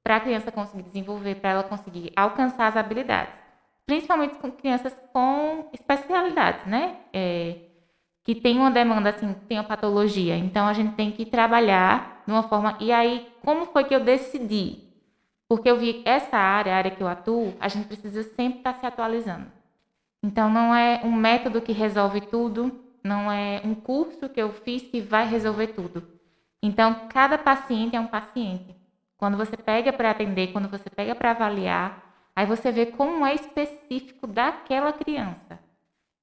Para a criança conseguir desenvolver, para ela conseguir alcançar as habilidades. Principalmente com crianças com especialidades, né? Que tem uma demanda, assim, tem uma patologia. Então, a gente tem que trabalhar de uma forma... E aí, como foi que eu decidi? Porque eu vi que essa área, a área que eu atuo, a gente precisa sempre estar se atualizando. Então, não é um método que resolve tudo, não é um curso que eu fiz que vai resolver tudo. Então, cada paciente é um paciente. Quando você pega para atender, quando você pega para avaliar, aí você vê como é específico daquela criança.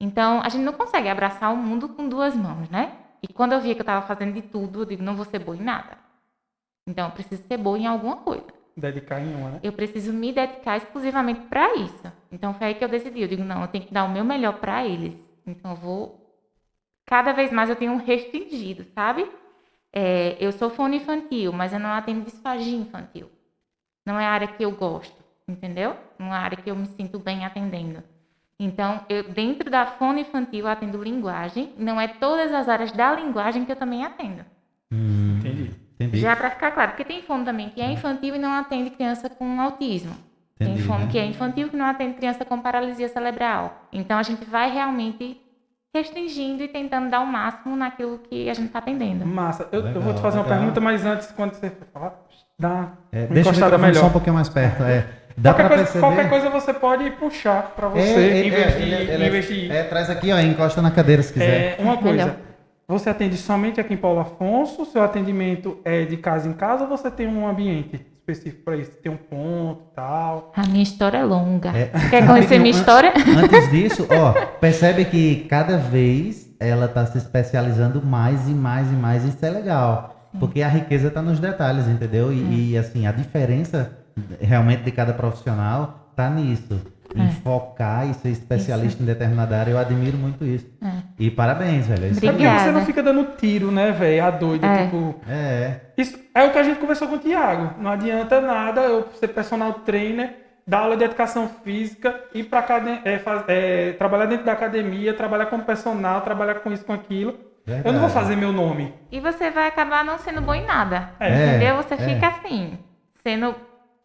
Então, a gente não consegue abraçar o mundo com 2 mãos, né? E quando eu via que eu estava fazendo de tudo, eu digo, não vou ser boa em nada. Então, eu preciso ser boa em alguma coisa.
Dedicar em uma, né?
Eu preciso me dedicar exclusivamente para isso. Então, foi aí que eu decidi. Eu digo, não, eu tenho que dar o meu melhor para eles. Então, eu vou... Cada vez mais eu tenho restringido, sabe? Eu sou fono infantil, mas eu não atendo disfagia infantil. Não é a área que eu gosto, entendeu? Não é a área que eu me sinto bem atendendo. Então, dentro da fono infantil, eu atendo linguagem. Não é todas as áreas da linguagem que eu também atendo.
Entendi.
Já para ficar claro, porque tem fono também que é infantil e não atende criança com autismo. Tem fono que é infantil que não atende criança com paralisia cerebral. Então, a gente vai realmente restringindo e tentando dar o máximo naquilo que a gente está atendendo.
Massa. Eu
Legal,
vou te fazer uma
legal.
pergunta, mas antes, quando você for falar, dá uma
Deixa o
encostada
microfone só um
melhor.
pouquinho mais perto. Dá pra perceber?
Qualquer coisa você pode puxar para você, em vez de...
Traz aqui, ó, encosta na cadeira se quiser.
Uma coisa,
Melhor.
você atende somente aqui em Paulo Afonso? Seu atendimento é de casa em casa ou você tem um ambiente específico para isso? Tem um ponto e tal?
A minha história é longa.
É.
Quer conhecer minha história?
Antes disso, ó, percebe que cada vez ela tá se especializando mais e mais e mais, isso é legal. Porque a riqueza tá nos detalhes, entendeu? E assim, a diferença realmente de cada profissional tá nisso. Em focar e ser especialista em determinada área, eu admiro muito isso. E parabéns, velho. Isso
É porque
Obrigada.
você não fica dando tiro, né, velho? A doida, tipo... Isso é o que a gente conversou com o Thiago. Não adianta nada eu ser personal trainer, dar aula de educação física, ir para trabalhar dentro da academia, trabalhar como personal, trabalhar com isso, com aquilo.
Verdade.
Eu não vou fazer meu nome.
E você vai acabar não sendo bom em nada.
É.
Entendeu? Você fica assim, sendo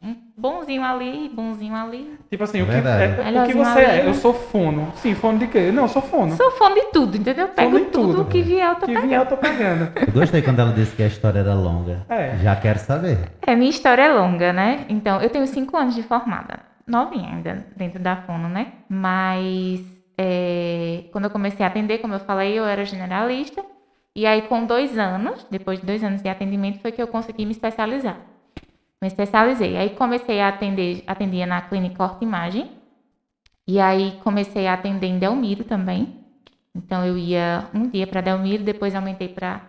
um bonzinho ali, bonzinho ali.
Tipo assim,
Verdade.
o que
Melhorzinho
você
ali.
é? Eu sou fono. Sim, fono de quê? Não, eu sou fono.
Sou fã de tudo, entendeu? Eu
Fono
pego
em
tudo que vier, eu tô
que
pegando.
vier, eu tô pegando.
Eu gostei quando ela disse que a história era longa. Já quero saber.
Minha história é longa, né? Então, eu tenho 5 anos de formada. Novinha ainda, dentro da fono, né? Mas, quando eu comecei a atender, como eu falei, eu era generalista. E aí, com 2 anos, depois de 2 anos de atendimento, foi que eu consegui me especializar. Me especializei. Aí, comecei a atendia na clínica Horta Imagem. E aí, comecei a atender em Delmiro também. Então, eu ia um dia para Delmiro, depois aumentei para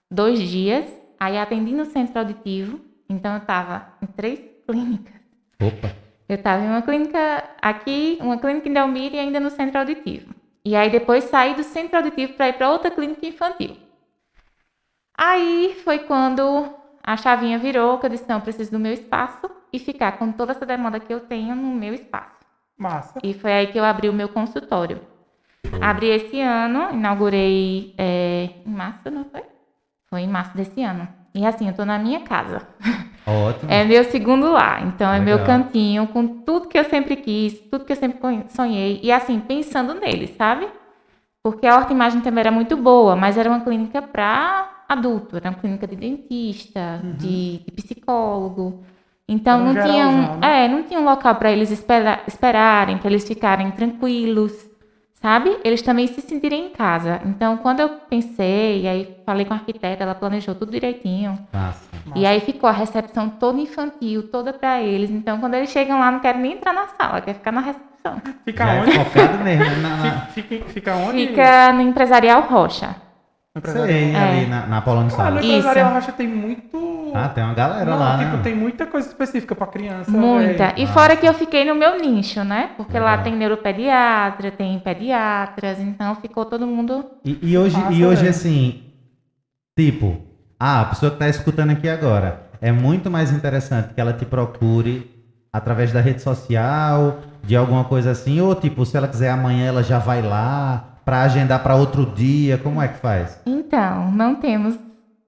2 dias. Aí, atendi no centro auditivo. Então, eu estava em 3 clínicas.
Opa.
Eu estava em uma clínica aqui, uma clínica em Delmiro e ainda no centro auditivo. E aí, depois saí do centro auditivo para ir para outra clínica infantil. Aí foi quando a chavinha virou, que eu disse, não, eu preciso do meu espaço e ficar com toda essa demanda que eu tenho no meu espaço.
Massa.
E foi aí que eu abri o meu consultório. Abri esse ano, inaugurei em março, não foi? Foi em março desse ano. E assim, eu tô na minha casa.
Ótimo.
É meu segundo lar. Então, é
Legal.
meu cantinho, com tudo que eu sempre quis, tudo que eu sempre sonhei. E assim, pensando neles, sabe? Porque a Horta-Imagem também era muito boa, mas era uma clínica para adulto. Era uma clínica de dentista, de psicólogo. Então,
Era um
não tinha
geralzão, né?
não tinha um local para eles esperarem, para eles ficarem tranquilos, sabe? Eles também se sentirem em casa. Então, quando eu pensei, e aí falei com a arquiteta, ela planejou tudo direitinho.
Massa.
E aí ficou a recepção toda infantil, toda para eles. Então, quando eles chegam lá, não querem nem entrar na sala, quer ficar na recepção.
Fica
Já
onde?
é focado mesmo.
Fica onde?
Fica no Empresarial Rocha.
No
Sei, ali na Polônia
No
Salles.
Empresarial Rocha tem muito...
Ah, tem uma galera
Não,
lá,
tipo,
né?
tem muita coisa específica pra criança.
Muita.
velho.
E fora que eu fiquei no meu nicho, né? Porque lá
Legal.
tem neuropediatra, tem pediatras, então ficou todo mundo...
E hoje,
Massa,
hoje
velho.
assim, tipo, a pessoa que tá escutando aqui agora, é muito mais interessante que ela te procure através da rede social, de alguma coisa assim, ou tipo, se ela quiser amanhã, ela já vai lá para agendar para outro dia, como é que faz?
Então, não temos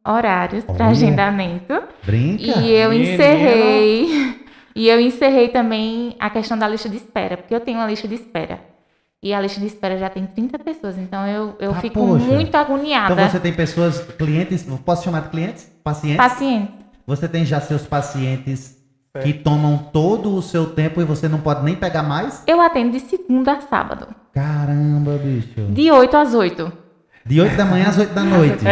horários para
Olha.
agendamento.
Brinca?
E eu
Menina.
encerrei. E eu encerrei também a questão da lista de espera, porque eu tenho uma lista de espera. E a lista de espera já tem 30 pessoas, então eu
Ah,
fico
poxa.
muito agoniada.
Então você tem pessoas, clientes, posso chamar de clientes? Pacientes?
Paciente.
Você tem já seus pacientes que tomam todo o seu tempo e você não pode nem pegar mais?
Eu atendo de segunda a sábado,
Caramba, bicho.
de 8 às 8.
De 8 da manhã às 8 da noite.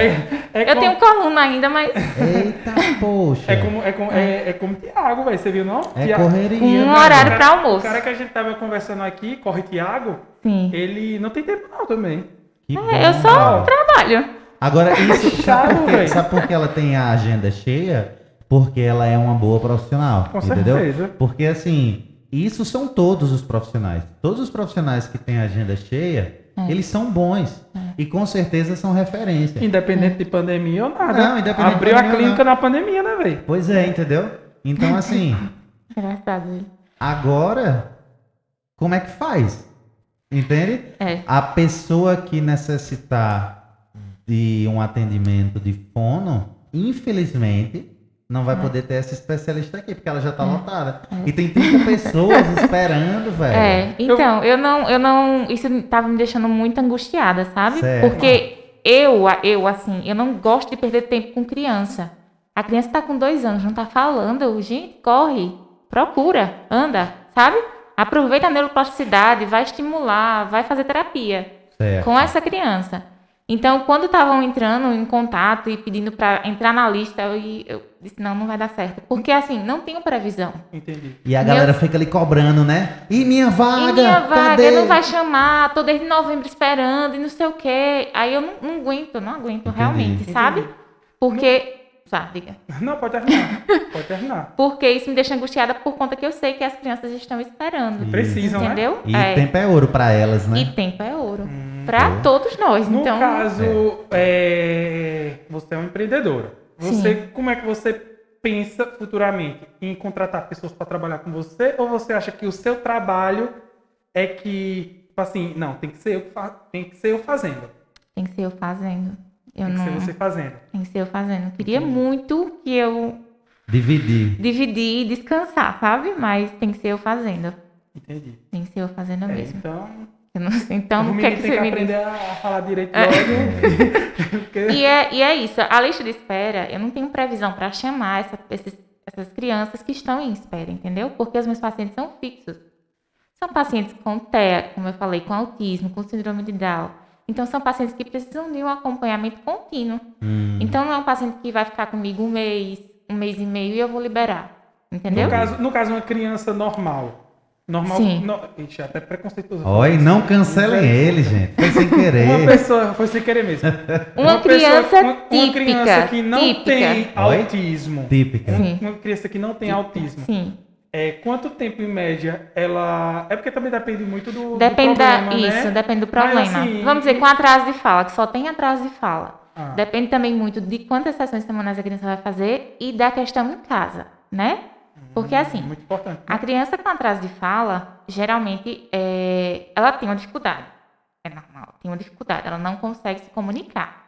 Eu tenho coluna ainda, mas
Eita, poxa.
É como Tiago, velho. Você viu, não?
É
Tiago-
correria.
com um
né,
horário
velho?
para almoço.
O cara que a gente tava conversando aqui, Corre Tiago,
Sim.
ele não tem tempo não também.
Que bom,
Eu só
velho.
trabalho.
Agora, isso,
Chato, velho.
sabe por que ela tem a agenda cheia? Porque ela é uma boa profissional.
Com
entendeu?
certeza.
Porque assim, isso são todos os profissionais. Todos os profissionais que têm a agenda cheia, eles são bons. E com certeza são referência.
Independente de pandemia ou nada.
Não, independente de
Abriu a
pandemia ou
clínica
não.
na pandemia, né, velho?
Pois é, entendeu? Então, assim,
Engraçado.
agora, como é que faz? Entende?
É.
A pessoa que necessitar de um atendimento de fono, infelizmente, não vai poder ter essa especialista aqui, porque ela já tá lotada. E tem 30 pessoas esperando, velho.
É, então, eu não, isso tava me deixando muito angustiada, sabe?
Certo.
Porque assim, eu não gosto de perder tempo com criança. A criança tá com 2 anos, não tá falando, gente, corre, procura, anda, sabe? Aproveita a neuroplasticidade, vai estimular, vai fazer terapia
Certo.
com essa criança. Então, quando estavam entrando em contato e pedindo para entrar na lista, eu disse, não vai dar certo. Porque, assim, não tenho previsão.
Entendi.
E a galera fica ali cobrando, né? E minha vaga?
E minha vaga,
Cadê?
não vai chamar, tô desde novembro esperando e não sei o quê. Aí eu não aguento realmente,
Entendi.
sabe? Porque... Tá, diga.
Não, pode terminar. Pode terminar.
Porque isso me deixa angustiada por conta que eu sei que as crianças estão esperando.
Precisam, né?
Entendeu?
E tempo é ouro pra elas, né?
E tempo é ouro. Pra todos nós.
No
Então,
caso, você é uma empreendedora. Como é que você pensa futuramente em contratar pessoas para trabalhar com você? Ou você acha que o seu trabalho é que, tipo assim, não, tem que ser eu fazendo.
tem que ser eu fazendo. Eu
Tem que
não...
ser você fazendo.
Tem que ser eu fazendo. Eu queria muito que eu
Dividir.
dividir e descansar, sabe? Mas tem que ser eu fazendo.
Entendi.
Tem que ser eu fazendo mesmo.
Então,
Eu não sei, então,
o
o que é
menino
que
tem
você
que
me
aprender
diz?
a falar direito logo. Porque-
E é isso. A lista de espera, eu não tenho previsão para chamar essas crianças que estão em espera, entendeu? Porque os meus pacientes são fixos. São pacientes com TEA, como eu falei, com autismo, com síndrome de Down. Então, são pacientes que precisam de um acompanhamento contínuo. Então, não é um paciente que vai ficar comigo um mês e meio e eu vou liberar. Entendeu?
No caso, uma criança normal.
Sim.
Ixi, até preconceituoso.
Oi, não cancelem ele, gente. Foi sem
Uma
querer.
pessoa, foi sem querer mesmo.
Uma criança
uma criança que não
típica.
tem
Oi?
autismo.
Típica.
Sim.
Uma criança que não tem autismo.
Sim.
Quanto tempo em média ela. É porque também depende muito do
Depende
problema,
isso,
né?
depende do
Mas,
problema.
assim,
Vamos dizer, com atraso de fala, que só tem atraso de fala. Depende também muito de quantas sessões semanais a criança vai fazer e da questão em casa, né? Porque assim,
Muito importante.
a criança com atraso de fala, geralmente, ela tem uma dificuldade. É normal, tem uma dificuldade. Ela não consegue se comunicar.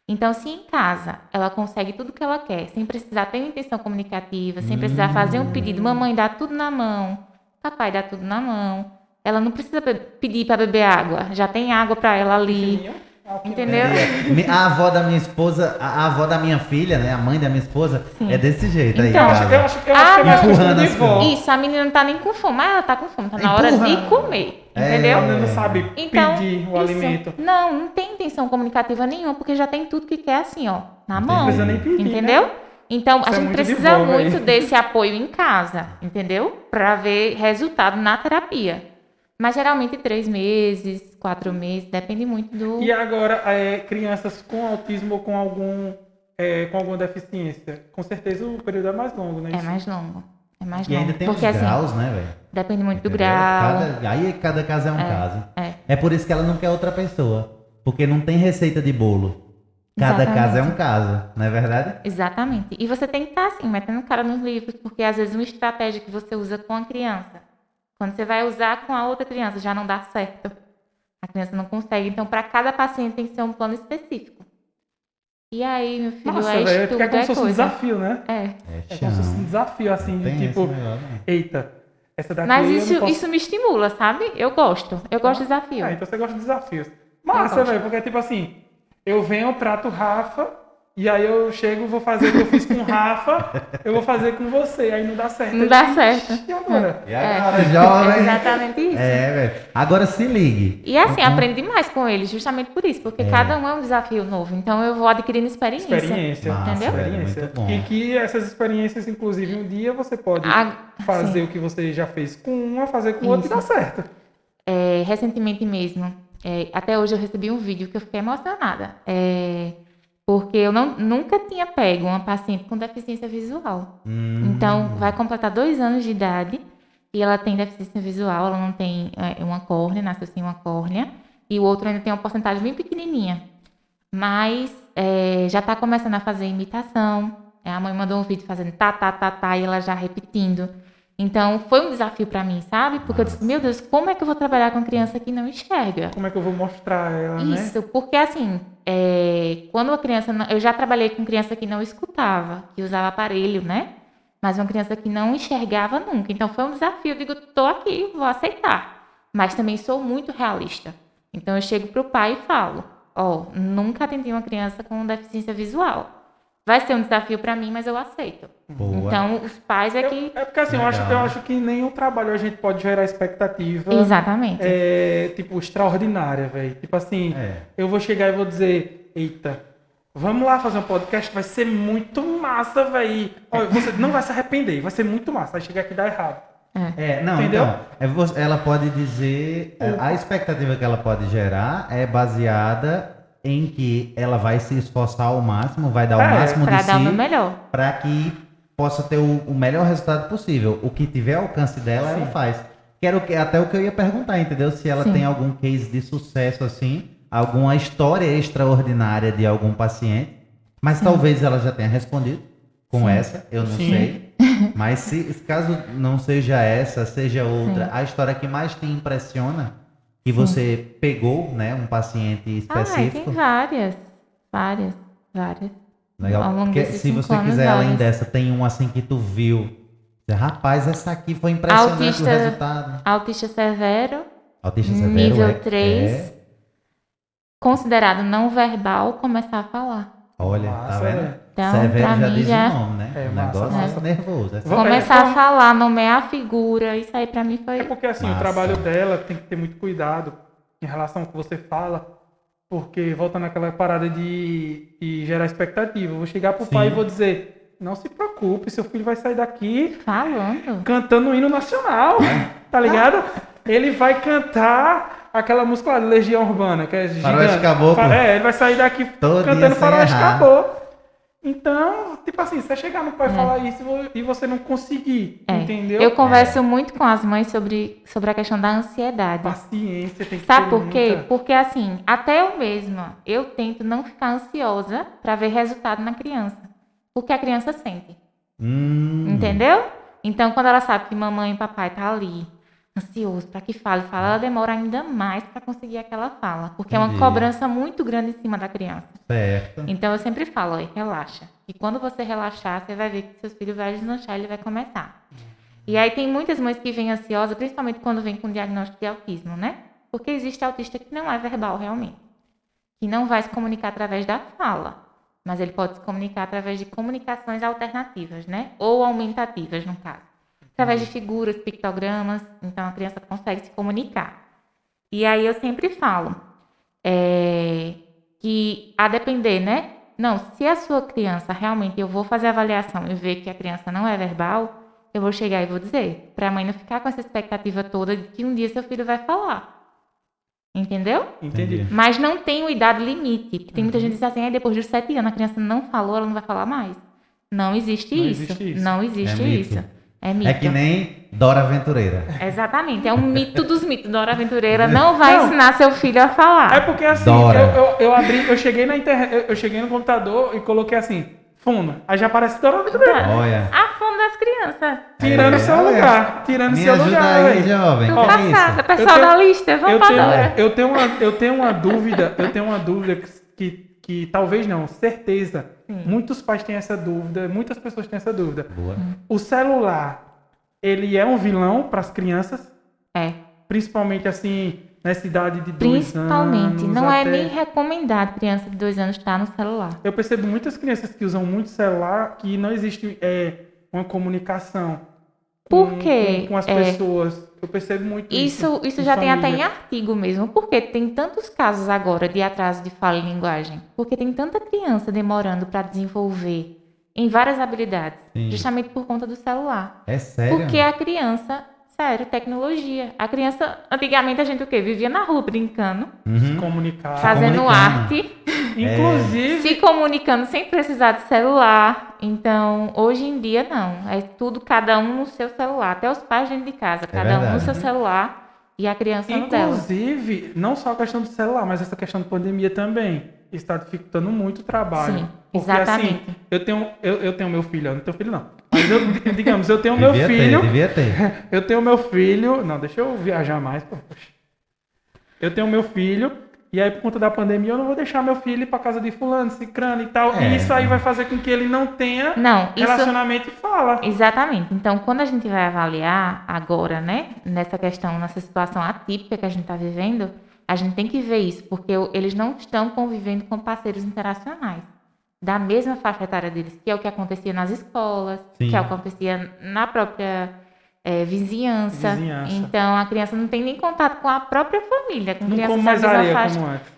Então, se em casa ela consegue tudo que ela quer, sem precisar ter uma intenção comunicativa, sem precisar fazer um pedido, mamãe dá tudo na mão, papai dá tudo na mão, ela não precisa pedir para beber água, já tem água para ela ali. Entendeu?
A avó da minha esposa, a avó da minha filha, né? A mãe da minha esposa, é desse jeito aí.
Então,
em
Eu acho que é mais questão de vó.
Isso, a menina não tá nem com fome, mas ela tá com fome, tá na hora de comer, entendeu?
Ela não sabe pedir o alimento.
Não tem intenção comunicativa nenhuma, porque já tem tudo que quer assim, ó, na mão.
Não precisa nem pedir,
entendeu?
né?
Então,
Isso
a
é
gente
muito de
precisa
vó,
muito
velho.
desse apoio em casa, entendeu? Pra ver resultado na terapia. Mas geralmente 3 meses, 4 meses, depende muito do...
E agora, crianças com autismo ou com alguma deficiência, com certeza o período é mais longo, né?
É mais longo. É mais
E
longo.
ainda tem
porque,
os graus, né, velho?
depende muito do
Entendeu?
grau.
Aí cada caso é um caso.
É.
É por isso que ela não quer outra pessoa. Porque não tem receita de bolo. Cada
Exatamente.
caso é um caso, não é verdade?
Exatamente. E você tem que estar assim, metendo cara nos livros, porque às vezes uma estratégia que você usa com a criança, quando você vai usar com a outra criança, já não dá certo. A criança não consegue. Então, para cada paciente tem que ser um plano específico. E aí, meu filho,
Nossa,
é
velho,
estudo,
é como se fosse um
coisa.
desafio, né?
É.
É como se fosse um desafio, assim,
Tem
de tipo,
esse negócio, né?
eita, essa daqui
Mas
eu não
isso,
posso...
isso me estimula, sabe? Eu gosto. Eu gosto de desafio.
Então você gosta de desafios. Massa,
gosto.
velho, porque tipo assim, eu venho, trato o Rafa, e aí eu chego, vou fazer o que eu fiz com o Rafa, eu vou fazer com você, aí não dá certo.
Não dá certo.
E agora?
E agora, jovem?
É exatamente isso.
Velho. Agora se ligue.
E assim, aprendo demais com eles, justamente por isso, porque cada um é um desafio novo. Então eu vou adquirindo experiência.
Experiência.
Massa,
Entendeu?
velho,
Experiência.
muito bom.
E que essas experiências, inclusive, um dia você pode fazer o que você já fez com uma, fazer com outra e dá certo.
Recentemente mesmo, até hoje eu recebi um vídeo que eu fiquei emocionada. Porque eu nunca tinha pego uma paciente com deficiência visual. Então, vai completar 2 anos de idade e ela tem deficiência visual, ela não tem uma córnea, nasceu sem uma córnea, e o outro ainda tem uma porcentagem bem pequenininha. Mas já está começando a fazer imitação. A mãe mandou um vídeo fazendo tá, e ela já repetindo. Então, foi um desafio para mim, sabe? Porque eu disse, meu Deus, como é que eu vou trabalhar com criança que não enxerga?
Como é que eu vou mostrar ela, né?
Isso, porque assim, quando a criança... Eu já trabalhei com criança que não escutava, que usava aparelho, né? Mas uma criança que não enxergava nunca. Então, foi um desafio. Eu digo, tô aqui, vou aceitar. Mas também sou muito realista. Então, eu chego pro pai e falo, nunca atendi uma criança com deficiência visual. Vai ser um desafio para mim, mas eu aceito.
Boa.
Então, os pais é que...
É porque assim, eu acho que nenhum trabalho a gente pode gerar expectativa.
Exatamente.
Tipo, extraordinária, velho. Tipo assim, eu vou chegar e vou dizer, eita, vamos lá fazer um podcast, vai ser muito massa, velho. Você não vai se arrepender, vai ser muito massa. Vai chegar aqui e dar errado.
Não,
Entendeu?
então, ela pode dizer, a expectativa que ela pode gerar é baseada em que ela vai se esforçar ao máximo, vai dar o máximo de
Para dar o meu
si,
melhor.
para que possa ter o melhor resultado possível. O que tiver ao alcance dela, ela faz. Até o que eu ia perguntar, entendeu? Se ela tem algum case de sucesso assim, alguma história extraordinária de algum paciente, mas talvez ela já tenha respondido com essa, eu não sei. Mas se caso não seja essa, seja outra, a história que mais te impressiona, que você pegou, né, um paciente específico.
Tem várias.
Legal.
Ao longo
Porque
desses
se
5
você
anos,
quiser, além
várias.
dessa, tem um assim que tu viu. Rapaz, essa aqui foi impressionante o resultado.
Autista severo,
Autista severo,
nível 3, considerado não verbal, começar a falar.
Olha,
Massa,
tá vendo?
velho.
Então,
Severo
pra
já
mim,
diz
já-
o nome, né?
É,
o
massa,
negócio
massa.
é nervoso.
Começar a falar, nomear a figura, isso aí pra mim foi...
É porque assim,
Massa.
o trabalho dela tem que ter muito cuidado em relação ao que você fala, porque volta naquela parada de gerar expectativa. Eu vou chegar pro pai e vou dizer, não se preocupe, seu filho vai sair daqui
Falando.
cantando o hino nacional, tá ligado? Ele vai cantar aquela música lá de Legião Urbana, que é gigante.
Faroeste Caboclo.
Ele vai sair daqui
Todo dia
cantando
sem
Faroeste
errar.
Caboclo. Então, tipo assim, você chegar no pai e falar isso e você não conseguir, entendeu?
Eu converso muito com as mães sobre a questão da ansiedade.
Paciência tem que
Sabe
ter
por quê?
muita.
Porque assim, até eu mesma, eu tento não ficar ansiosa para ver resultado na criança. Porque a criança sente. Entendeu? Então, quando ela sabe que mamãe e papai tá ali, ansioso para que fale, ela demora ainda mais para conseguir aquela fala. Porque é uma cobrança muito grande em cima da criança.
Certo.
Então, eu sempre falo, relaxa. E quando você relaxar, você vai ver que seus filhos vai deslanchar e ele vai começar. E aí tem muitas mães que vêm ansiosas, principalmente quando vem com diagnóstico de autismo, né? Porque existe autista que não é verbal realmente. Que não vai se comunicar através da fala. Mas ele pode se comunicar através de comunicações alternativas, né? Ou aumentativas, no caso. Através de figuras, pictogramas. Então, a criança consegue se comunicar. E aí, eu sempre falo que, a depender, né? Não, se a sua criança realmente, eu vou fazer a avaliação e ver que a criança não é verbal, eu vou chegar e vou dizer. Para a mãe não ficar com essa expectativa toda de que um dia seu filho vai falar. Entendeu?
Entendi.
Mas não tem uma idade limite. Porque tem muita gente que diz assim, depois dos 7 anos a criança não falou, ela não vai falar mais. Não existe isso. Não existe isso. É mito.
É que nem Dora Aventureira.
Exatamente. É um mito dos mitos. Dora Aventureira não vai ensinar seu filho a falar.
É porque assim, eu cheguei na internet, eu cheguei no computador e coloquei assim, Funa. Aí já aparece Dora Aventureira.
Olha.
A funda das crianças.
Tirando seu lugar. Tirando seu lugar.
Me ajuda aí, jovem.
Do
Que é
passado.
isso?
Pessoal da lista, vamos pra Dora.
Eu tenho uma dúvida que talvez não, certeza. Muitos pais têm essa dúvida, muitas pessoas têm essa dúvida.
Boa.
O celular, ele é um vilão para as crianças?
É.
Principalmente assim, nessa idade de 2 anos.
Principalmente. Não é
até...
nem recomendado criança de 2 anos estar no celular.
Eu percebo muitas crianças que usam muito celular que não existe uma comunicação
Por quê?
com as pessoas. Eu percebo muito isso.
Isso já tem até em artigo mesmo. Por que tem tantos casos agora de atraso de fala e linguagem? Porque tem tanta criança demorando para desenvolver em várias habilidades.
Sim.
Justamente por conta do celular.
É sério?
Porque a criança... Sério, tecnologia. A criança... Antigamente a gente o quê? Vivia na rua brincando.
Se comunicar.
Fazendo arte.
Inclusive...
Se comunicando sem precisar de celular. Então, hoje em dia, não. É tudo cada um no seu celular. Até os pais dentro de casa. Cada um no seu celular. E a criança no dela.
Inclusive, não só a questão do celular, mas essa questão da pandemia também. Está dificultando muito o trabalho.
Sim,
porque,
exatamente.
Assim, eu tenho meu filho. Eu não tenho filho, não. Mas, digamos, eu tenho meu filho...
Devia ter.
Eu tenho meu filho... Não, deixa eu viajar mais. Pô. Eu tenho meu filho... E aí, por conta da pandemia, eu não vou deixar meu filho ir pra casa de fulano, cicrano e tal. E isso aí vai fazer com que ele não tenha relacionamento e fala.
Exatamente. Então, quando a gente vai avaliar agora, né? Nessa questão, nessa situação atípica que a gente está vivendo, a gente tem que ver isso. Porque eles não estão convivendo com parceiros interacionais. Da mesma faixa etária deles. Que é o que acontecia nas escolas.
Sim.
Que é o que acontecia na própria... vizinhança. Então, a criança não tem nem contato com a própria família. Com
não
crianças
come mais
da mesma
areia
faixa.
como antes.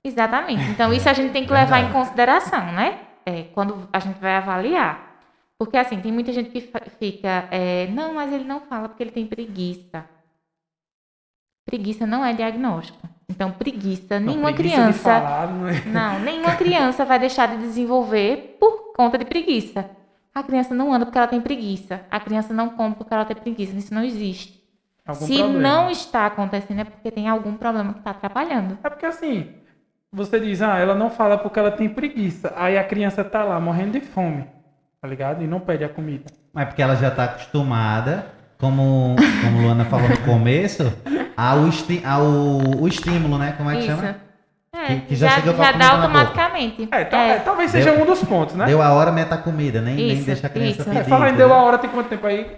Exatamente. Então, isso a gente tem que levar em consideração, né? Quando a gente vai avaliar. Porque, assim, tem muita gente que fica... não, mas ele não fala porque ele tem preguiça. Preguiça não é diagnóstico. Então, preguiça, nenhuma criança...
De falar, não é...
Não, nenhuma criança vai deixar de desenvolver por conta de preguiça. A criança não anda porque ela tem preguiça. A criança não come porque ela tem preguiça. Isso não existe. Se não está acontecendo é porque tem algum problema que está atrapalhando.
É porque assim, você diz, ela não fala porque ela tem preguiça. Aí a criança tá lá morrendo de fome, tá ligado? E não pede a comida.
Mas porque ela já está acostumada, como Luana falou no começo, ao estímulo, né? Como é que chama? Que já
dá automaticamente.
Talvez seja um dos pontos, né?
Deu a hora, meta a comida, nem deixa a criança pedir.
Fala aí, deu a hora, tem quanto tempo aí?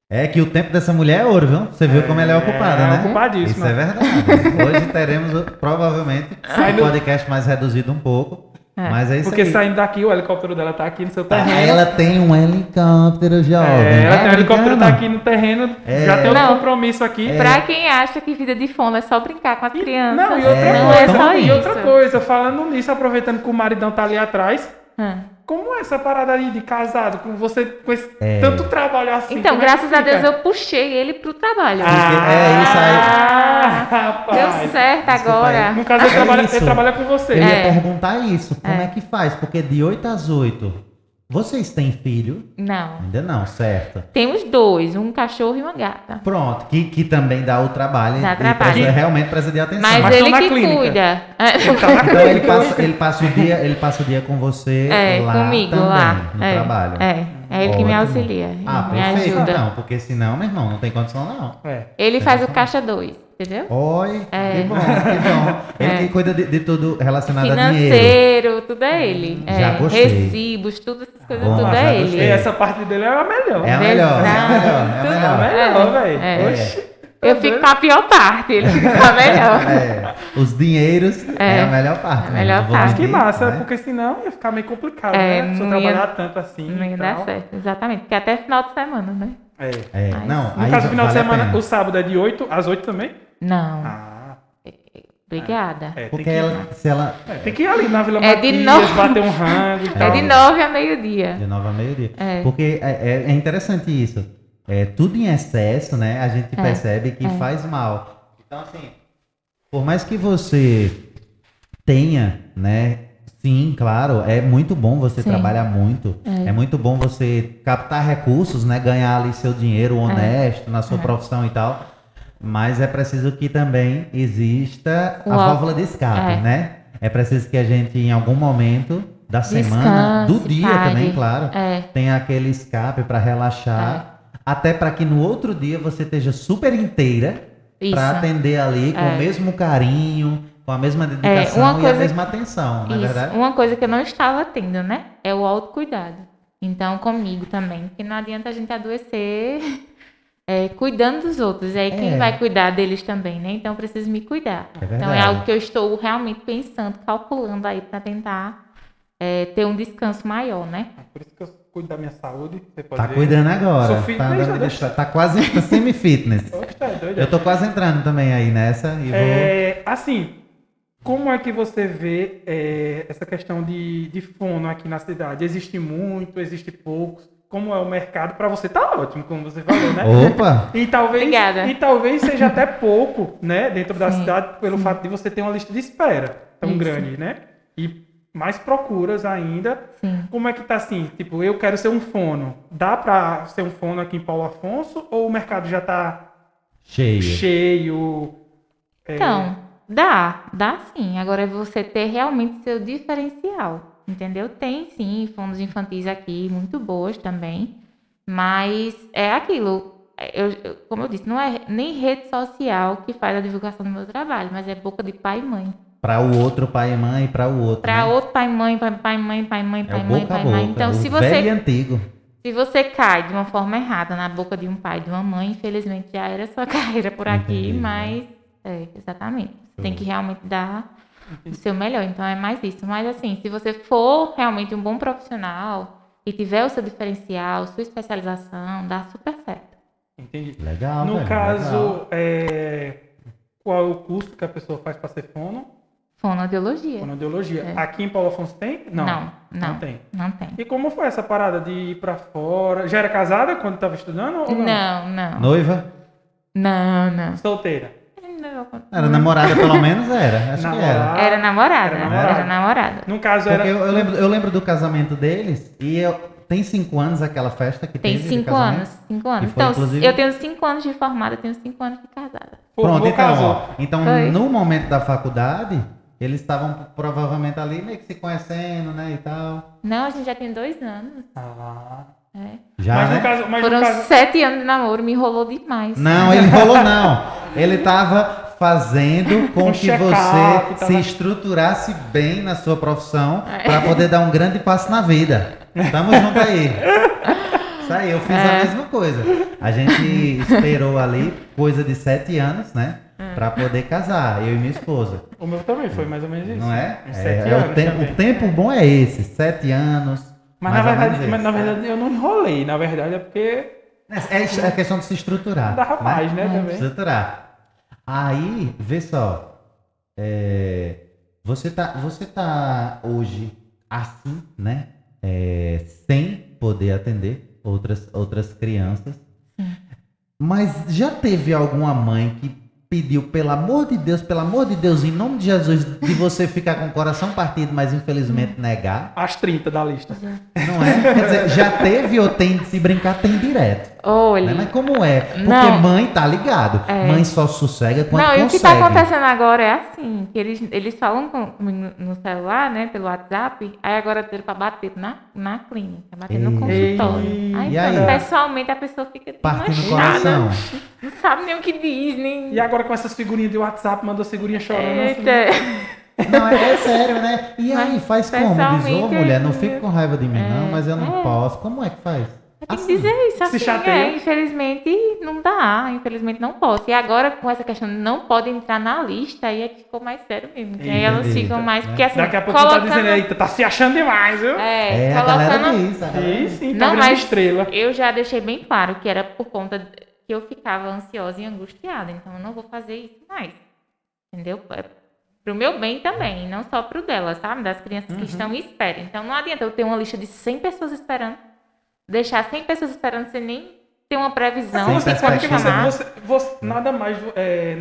É que o tempo dessa mulher é ouro, viu? Você viu como ela é ocupada, né?
Ocupadíssima.
Isso é verdade. Hoje teremos, provavelmente, um podcast mais reduzido um pouco. Mas é isso
porque
aí.
Saindo daqui, o helicóptero dela tá aqui no seu terreno.
Ela tem um helicóptero, jovem.
Ela tem um helicóptero, tá aqui no terreno. Já tem outro compromisso aqui.
Pra quem acha que vida de fome é só brincar com as crianças.
Não, e outra coisa, falando nisso, aproveitando que o maridão tá ali atrás. como é essa parada aí de casado, com você, com esse tanto trabalho assim?
Então,
como é que
graças a
fica?
Deus, eu puxei ele pro trabalho.
É isso aí.
Rapaz.
Deu certo
Desculpa
agora.
No caso, ele
É
trabalha,
isso.
ele trabalha com você.
Eu ia
É.
perguntar isso. Como é que faz? Porque de 8 às 8, vocês têm filho?
Não.
Ainda não, certo.
Temos 2, um cachorro e uma gata.
Pronto, que também dá o trabalho.
Dá
e
trabalho.
realmente precisa de atenção.
Mas
Mas
ele
estão na
que
clínica.
cuida.
Então ele passa o dia com você lá
comigo
também,
lá.
no trabalho.
É ele que me
Ótimo.
auxilia.
Ah,
me
perfeito
ajuda.
então, porque senão, meu irmão, não tem condição não.
Ele faz o caixa 2, entendeu?
Oi,
É.
que bom, que bom. Ele que cuida de tudo relacionado a dinheiro.
Financeiro, tudo é ele.
Já gostei.
Recibos, tudo essas coisas,
Bom,
tudo
já
é
gostei.
E
ele.
essa parte dele é a melhor.
É a melhor, é a melhor, é a
Tudo-
melhor.
melhor, velho.
É.
Oxi.
Eu fico com a pior parte, ele fica com a melhor.
É, os dinheiros é a melhor parte.
a
né?
melhor
Não vou
parte.
Que
mentir,
massa,
né?
porque senão ia ficar meio complicado,
É,
né? Se eu
não ia-
trabalhar tanto assim.
Não ia
e
dar
tal.
certo, exatamente. Porque até final de semana, né?
É.
É, não,
No
aí
caso, final de
vale a
semana,
pena.
o sábado é de 8 às 8 também?
Não.
Ah,
Obrigada.
Porque
tem que,
se ela...
tem que ir ali na Vila
É de
Matias,
novo.
bater um rango e tal.
É de 9 a meio-dia.
De 9 a meio-dia.
É.
Porque é interessante isso. Tudo em excesso, né? A gente percebe que faz mal. Então, assim, por mais que você tenha, né? Sim, claro, é muito bom você
Sim.
trabalhar muito. É muito bom você captar recursos, né? Ganhar ali seu dinheiro honesto na sua profissão e tal. Mas é preciso que também exista a válvula de escape, né? É preciso que a gente, em algum momento da semana, do
Descanse,
dia
pare.
também, claro,
É.
tenha aquele escape para relaxar. Até para que no outro dia você esteja super inteira
Isso.
para atender ali com o mesmo carinho, com a mesma dedicação
uma
e a
coisa
mesma atenção, não é
Isso.
verdade?
Uma coisa que eu não estava tendo, né? É o autocuidado. Então, comigo também. Porque não adianta a gente adoecer cuidando dos outros. Aí quem vai cuidar deles também, né? Então, eu preciso me cuidar.
É
Então, é algo que eu estou realmente pensando, calculando aí para tentar ter um descanso maior, né?
Por isso que eu cuido da minha saúde. Você pode
Tá
ver.
cuidando agora.
Sou
Tá,
fitness,
andando
né?
tá quase tá semi-fitness.
Oxe, tá doido.
Eu tô quase entrando também aí nessa e vou.
Assim, como é que você vê essa questão de fono aqui na cidade? Existe muito, existe poucos? Como é o mercado? Para você tá ótimo, como você falou, né?
Opa!
Obrigada.
E talvez seja até pouco, né? Dentro da
Sim,
cidade, pelo fato de você ter uma lista de espera tão
Isso.
grande, né? E mais procuras ainda.
Sim.
Como é que tá assim? Tipo, eu quero ser um fono. Dá para ser um fono aqui em Paulo Afonso? Ou o mercado já tá cheio?
Então, dá sim. Agora é você ter realmente seu diferencial, entendeu? Tem sim fundos infantis aqui, muito boas também, mas é aquilo. Como eu disse, não é nem rede social que faz a divulgação do meu trabalho, mas é boca de pai e mãe.
Para o outro pai e mãe, para o outro.
Para
né?
outro pai e mãe, pai e mãe, pai e mãe,
É
pai
o
e mãe,
boca a
pai e mãe.
boca,
Então,
o
se
velho e
você
antigo.
Se você cai de uma forma errada na boca de um pai e de uma mãe, infelizmente já era sua carreira por aqui,
Entendi,
mas exatamente. Você tem que realmente dar o seu melhor. Então é mais isso. Mas assim, se você for realmente um bom profissional e tiver o seu diferencial, sua especialização, dá super certo.
Entendi.
Legal,
No
velho,
caso,
legal.
qual é o curso que a pessoa faz para ser fono?
Fonoaudiologia.
Fonoaudiologia. Aqui em Paulo Afonso tem?
Não
tem.
Não tem.
E como foi essa parada de ir para fora? Já era casada quando estava estudando ou não?
Não.
Noiva?
Não.
Solteira.
Era namorada, pelo menos era. Acho que era.
Era namorada.
Era namorada. No caso
Porque
era...
eu lembro do casamento deles e tem 5 anos aquela festa que
Tem
teve de
5
casamento?
anos. 5 anos.
E foi,
Então,
inclusive-
eu tenho 5 anos de formada, tenho 5 anos de casada.
Pronto, então,
casou.
ó, então
Foi.
no momento da faculdade, eles estavam provavelmente ali meio que se conhecendo, né, e tal.
Não, a gente já tem 2 anos.
Ah.
É.
Já,
Mas
né?
no caso... Mas
Foram
no caso...
7 anos de namoro, me enrolou demais.
Não, ele rolou não. Ele tava fazendo com
Um
que
check-up,
você
tava-
se estruturasse bem na sua profissão para poder dar um grande passo na vida. Tamo junto aí. Isso aí, eu fiz a mesma coisa. A gente esperou ali coisa de 7 anos, né? Pra poder casar, eu e minha esposa.
O meu também foi mais ou menos isso.
Não é?
Uns 7 anos também.
O tempo bom é esse, 7 anos.
Mas
mais
na,
ou menos
verdade,
esse.
na verdade eu não enrolei. Na verdade é porque...
É questão de se estruturar.
Da rapaz, né, também.
Estruturar. Aí, vê só. Você tá hoje assim, né? Sem poder atender outras crianças. Mas já teve alguma mãe que pediu, pelo amor de Deus, em nome de Jesus, de você ficar com o coração partido, mas infelizmente negar?
As 30 da lista.
Não é? Quer dizer, já teve ou tem, se brincar, tem direto.
Olha.
Né? Mas como é? Porque
Não.
mãe tá ligado. Mãe só sossega quando
Não,
consegue.
e o que tá acontecendo agora é assim, que eles falam comigo no celular, né, pelo WhatsApp, aí agora deram pra bater na clínica, bater no consultório.
E aí?
Pessoalmente a pessoa fica
Parte no
desmanchada,
coração.
não sabe nem o que diz, nem...
E agora com essas figurinhas de WhatsApp, mandou figurinha chorando assim.
Eita.
Não, é sério, né? E aí, faz como? Diz,
pessoalmente,
mulher, não fique com raiva de mim, não, mas eu não
é.
posso. Como é que faz?
Tem que dizer isso, assim,
chateia.
infelizmente não dá, infelizmente não posso. E agora com essa questão de não pode entrar na lista, aí é que ficou mais sério mesmo. Que aí elas ficam mais, porque assim,
Daqui a pouco tu tá dizendo, eita, tá se achando demais, viu?
A galera diz.
Sim,
não,
tá
mas
estrela.
eu já deixei bem claro que era por conta que eu ficava ansiosa e angustiada, então eu não vou fazer isso mais, entendeu? É pro meu bem também, não só pro dela, sabe? Das crianças que estão em espera. Então não adianta eu ter uma lista de 100 pessoas esperando, deixar 100 pessoas esperando sem nem ter uma previsão
Sem
de quando
perspectiva.
chamar.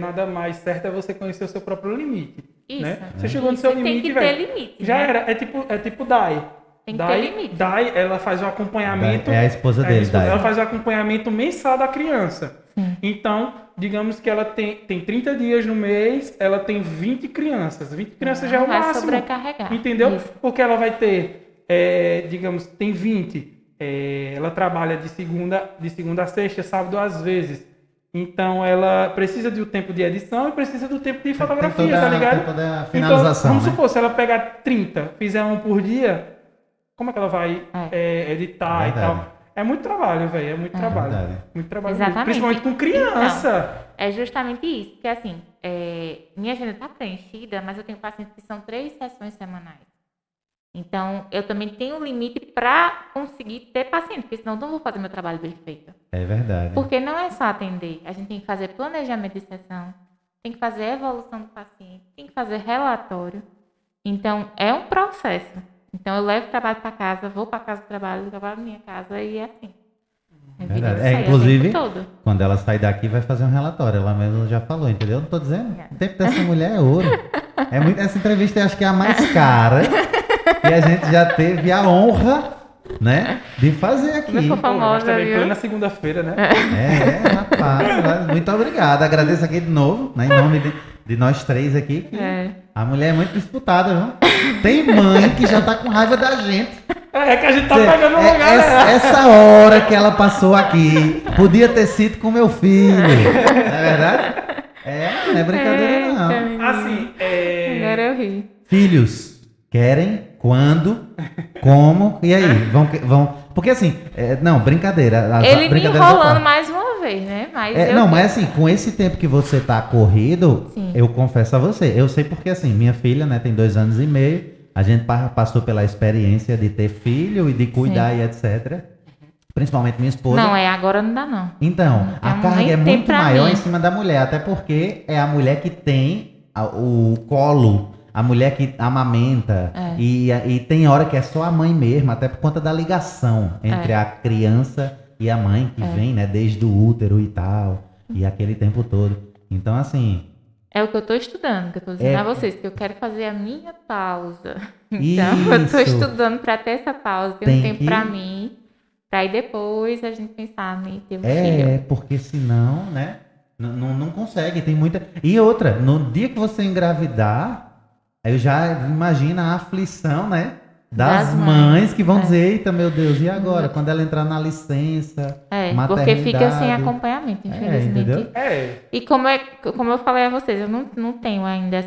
Nada mais certo é você conhecer o seu próprio limite.
Isso.
Né? Você chegou no seu
Tem
limite,
que ter
velho.
limite,
Já
né?
era. É tipo Dai.
Tem que ter limite.
Dai, ela faz o acompanhamento.
É a esposa dele, Dai.
Ela faz o acompanhamento mensal da criança.
Sim.
Então, digamos que ela tem 30 dias no mês, ela tem 20 crianças. 20 crianças já é o
vai
máximo.
sobrecarregar.
Entendeu?
Isso.
Porque ela vai ter, digamos, tem 20. Ela trabalha de segunda a sexta, sábado às vezes. Então, ela precisa do tempo de edição e precisa do tempo de fotografia, tá ligado?
Tem toda a finalização,
então, vamos
né?
supor, se ela pegar 30, fizer um por dia, como é que ela vai editar e tal? É muito trabalho, velho. É muito trabalho.
Verdade.
Muito trabalho.
Exatamente.
Mesmo. Principalmente com criança.
Então, é justamente isso. Porque assim, minha agenda está preenchida, mas eu tenho pacientes que são 3 sessões semanais. Então, eu também tenho um limite para conseguir ter paciente, porque senão eu não vou fazer meu trabalho bem feito.
É verdade.
Porque não é só atender. A gente tem que fazer planejamento de sessão, tem que fazer evolução do paciente, tem que fazer relatório. Então, é um processo. Então, eu levo o trabalho para casa, vou para casa do trabalho, trabalho na minha casa e é assim.
Verdade. Inclusive, quando ela sair daqui, vai fazer um relatório. Ela mesma já falou, entendeu? Não tô dizendo. O tempo dessa mulher é ouro. Essa entrevista eu acho que é a mais cara. E a gente já teve a honra, né, de fazer aqui.
Eu sou famosa,
também
viu?
plena segunda-feira, né?
Rapaz. Muito obrigado. Agradeço aqui de novo, né, em nome de nós 3 aqui. Que a mulher é muito disputada, viu? Tem mãe que já tá com raiva da gente.
É que a gente tá pegando um lugar,
essa hora que ela passou aqui, podia ter sido com meu filho. Não é verdade? Não é brincadeira, não.
Assim,
Agora eu ri.
Filhos, querem? Quando? Como? E aí? Vão... Porque assim, não, brincadeira.
Ele me
brincadeira
enrolando mais uma vez, né? Mas
mas assim, com esse tempo que você tá corrido,
Sim.
eu confesso a você, eu sei porque assim, minha filha, né, tem 2 anos e meio, a gente passou pela experiência de ter filho e de cuidar e etc. Principalmente minha esposa.
Não, agora não dá não.
Então, a
Então,
carga
nem
é
tem
muito
pra
maior
mim.
em cima da mulher, até porque é a mulher que tem o colo, a mulher que amamenta, e tem hora que é só a mãe mesmo, até por conta da ligação entre a criança e a mãe, que vem, né, desde o útero e tal, e aquele tempo todo. Então, assim...
É o que eu tô estudando, que eu tô dizendo a vocês, que eu quero fazer a minha pausa. Então,
Isso.
eu tô estudando pra ter essa pausa, ter
Tem
um tempo
que-
pra mim, pra aí depois a gente pensar em ter um filho.
Porque senão, né, não consegue, tem muita... E outra, no dia que você engravidar, eu já imagino a aflição, né, das mães que vão dizer, eita, meu Deus, e agora? Quando ela entrar na licença,
Porque fica sem
maternidade.
acompanhamento, infelizmente.
Entendeu?
E como eu falei a vocês, eu não tenho ainda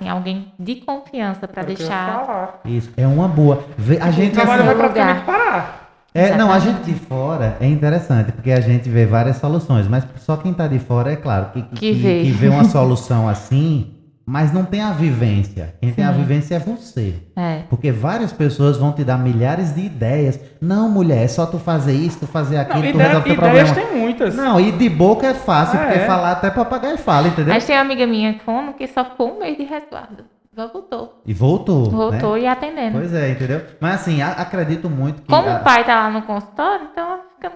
alguém de confiança pra deixar.
Isso, é uma boa. A
O
gente
trabalho
assim,
vai praticamente parar.
não, a gente de fora é interessante, porque a gente vê várias soluções, mas só quem tá de fora, é claro, que vê uma solução assim, mas não tem a vivência. Quem tem a vivência é você. Porque várias pessoas vão te dar milhares de ideias. Não, mulher, é só tu fazer isso, tu fazer aquilo, tu resolve teu
ideias
problema.
tem muitas.
Não, e de boca é fácil, porque falar até papagaio fala, entendeu?
Mas tem uma amiga minha que só ficou um mês de resguardo. Voltou.
E voltou,
Voltou
né?
e atendendo.
Pois é, entendeu? Mas assim, acredito muito que...
Como o pai tá lá no consultório, então fica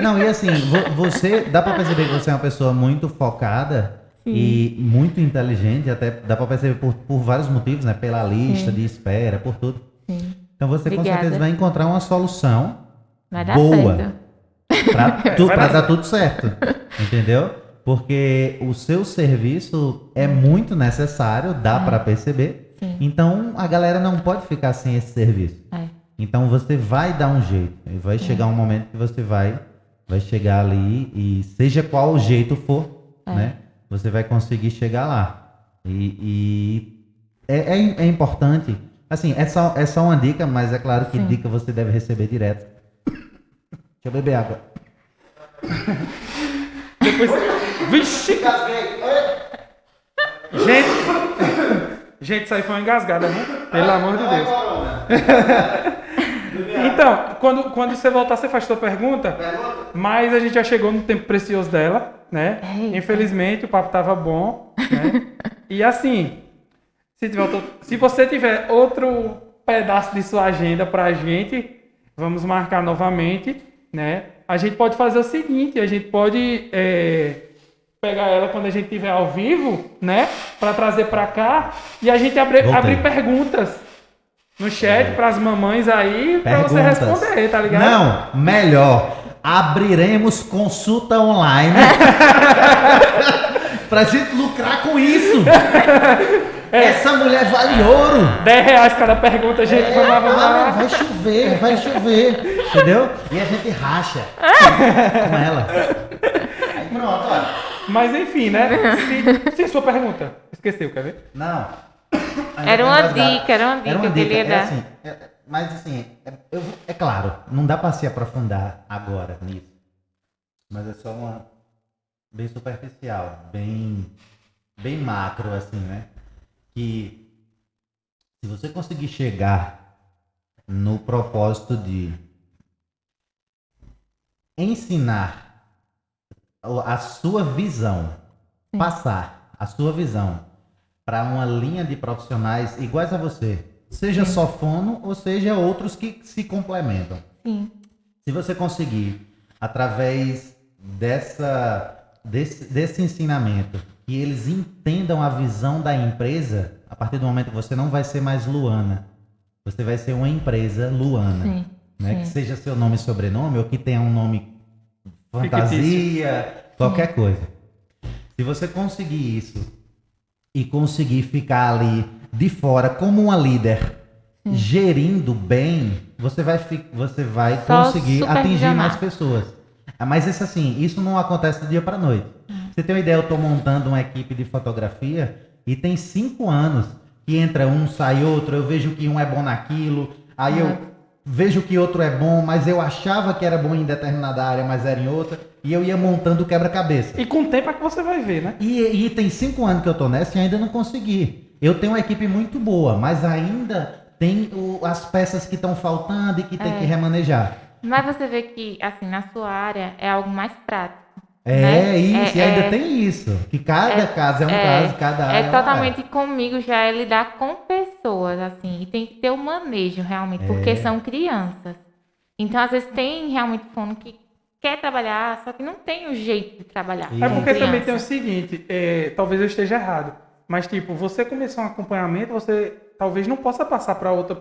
Não, e assim, você... Dá pra perceber que você é uma pessoa muito focada e muito inteligente, até dá pra perceber por vários motivos, né? Pela lista de espera, por tudo.
Sim.
Então você com
Obrigada.
certeza vai encontrar uma solução
Vai dar
boa
certo.
pra dar tudo certo, entendeu? Porque o seu serviço é muito necessário, dá pra perceber.
Sim.
Então a galera não pode ficar sem esse serviço.
É.
Então você vai dar um jeito. E vai chegar um momento que você vai chegar ali e seja qual o jeito for, né? Você vai conseguir chegar lá. E é importante. Assim, é só uma dica, mas é claro que dica você deve receber direto. Deixa eu beber água.
Depois. Vixe! Gente, isso aí foi uma engasgada, né? Pelo amor de Deus. Então, quando você voltar, você faz sua pergunta. Mas a gente já chegou no tempo precioso dela, né?
Eita.
Infelizmente, o papo tava bom, né? E assim, se você tiver outro pedaço de sua agenda pra gente, vamos marcar novamente, né? A gente pode fazer o seguinte, a gente pode pegar ela quando a gente estiver ao vivo, né? Pra trazer pra cá e a gente abrir perguntas no chat pras mamães aí, pra você responder, tá ligado?
Não, melhor. Abriremos consulta online pra gente lucrar com isso. Essa mulher vale ouro.
R$10 cada pergunta, gente. Vamos lá.
Vai chover. Entendeu? E a gente racha com ela. Aí pronto, olha.
Mas enfim, né? Se sua pergunta. Esqueceu, quer ver?
Não.
Era uma dica que ele ia dar.
Assim, mas assim, é claro, não dá para se aprofundar agora nisso. Mas é só uma bem superficial, bem macro, assim, né? Que se você conseguir chegar no propósito de ensinar a sua visão, passar a sua visão para uma linha de profissionais iguais a você, seja só fono ou seja outros que se complementam.
Sim.
Se você conseguir, através desse ensinamento, que eles entendam a visão da empresa, a partir do momento que você não vai ser mais Luana, você vai ser uma empresa Luana.
Sim.
Né? Que seja seu nome e sobrenome, ou que tenha um nome fantasia, qualquer coisa. Se você conseguir isso e conseguir ficar ali de fora como uma líder, gerindo bem, você vai
Só
conseguir atingir
supervisionar.
mais pessoas. Mas isso não acontece do dia para noite. Você tem uma ideia, eu estou montando uma equipe de fotografia e tem 5 anos que entra um, sai outro, eu vejo que um é bom naquilo, aí eu vejo que outro é bom, mas eu achava que era bom em determinada área, mas era em outra, e eu ia montando o quebra-cabeça.
E com o tempo é que você vai ver, né?
E tem 5 anos que eu tô nessa e ainda não consegui. Eu tenho uma equipe muito boa, mas ainda tem as peças que estão faltando e que tem que remanejar.
Mas você vê que, assim, na sua área é algo mais prático.
Isso, e ainda tem isso, que cada caso é um caso, cada área
É totalmente comigo, já é lidar com pessoas, assim, e tem que ter o manejo, realmente, porque são crianças. Então, às vezes, tem realmente fono que quer trabalhar, só que não tem o jeito de trabalhar.
É porque
com
também tem o
criança.
seguinte, talvez eu esteja errado, mas tipo, você começou um acompanhamento, você talvez não possa passar para outra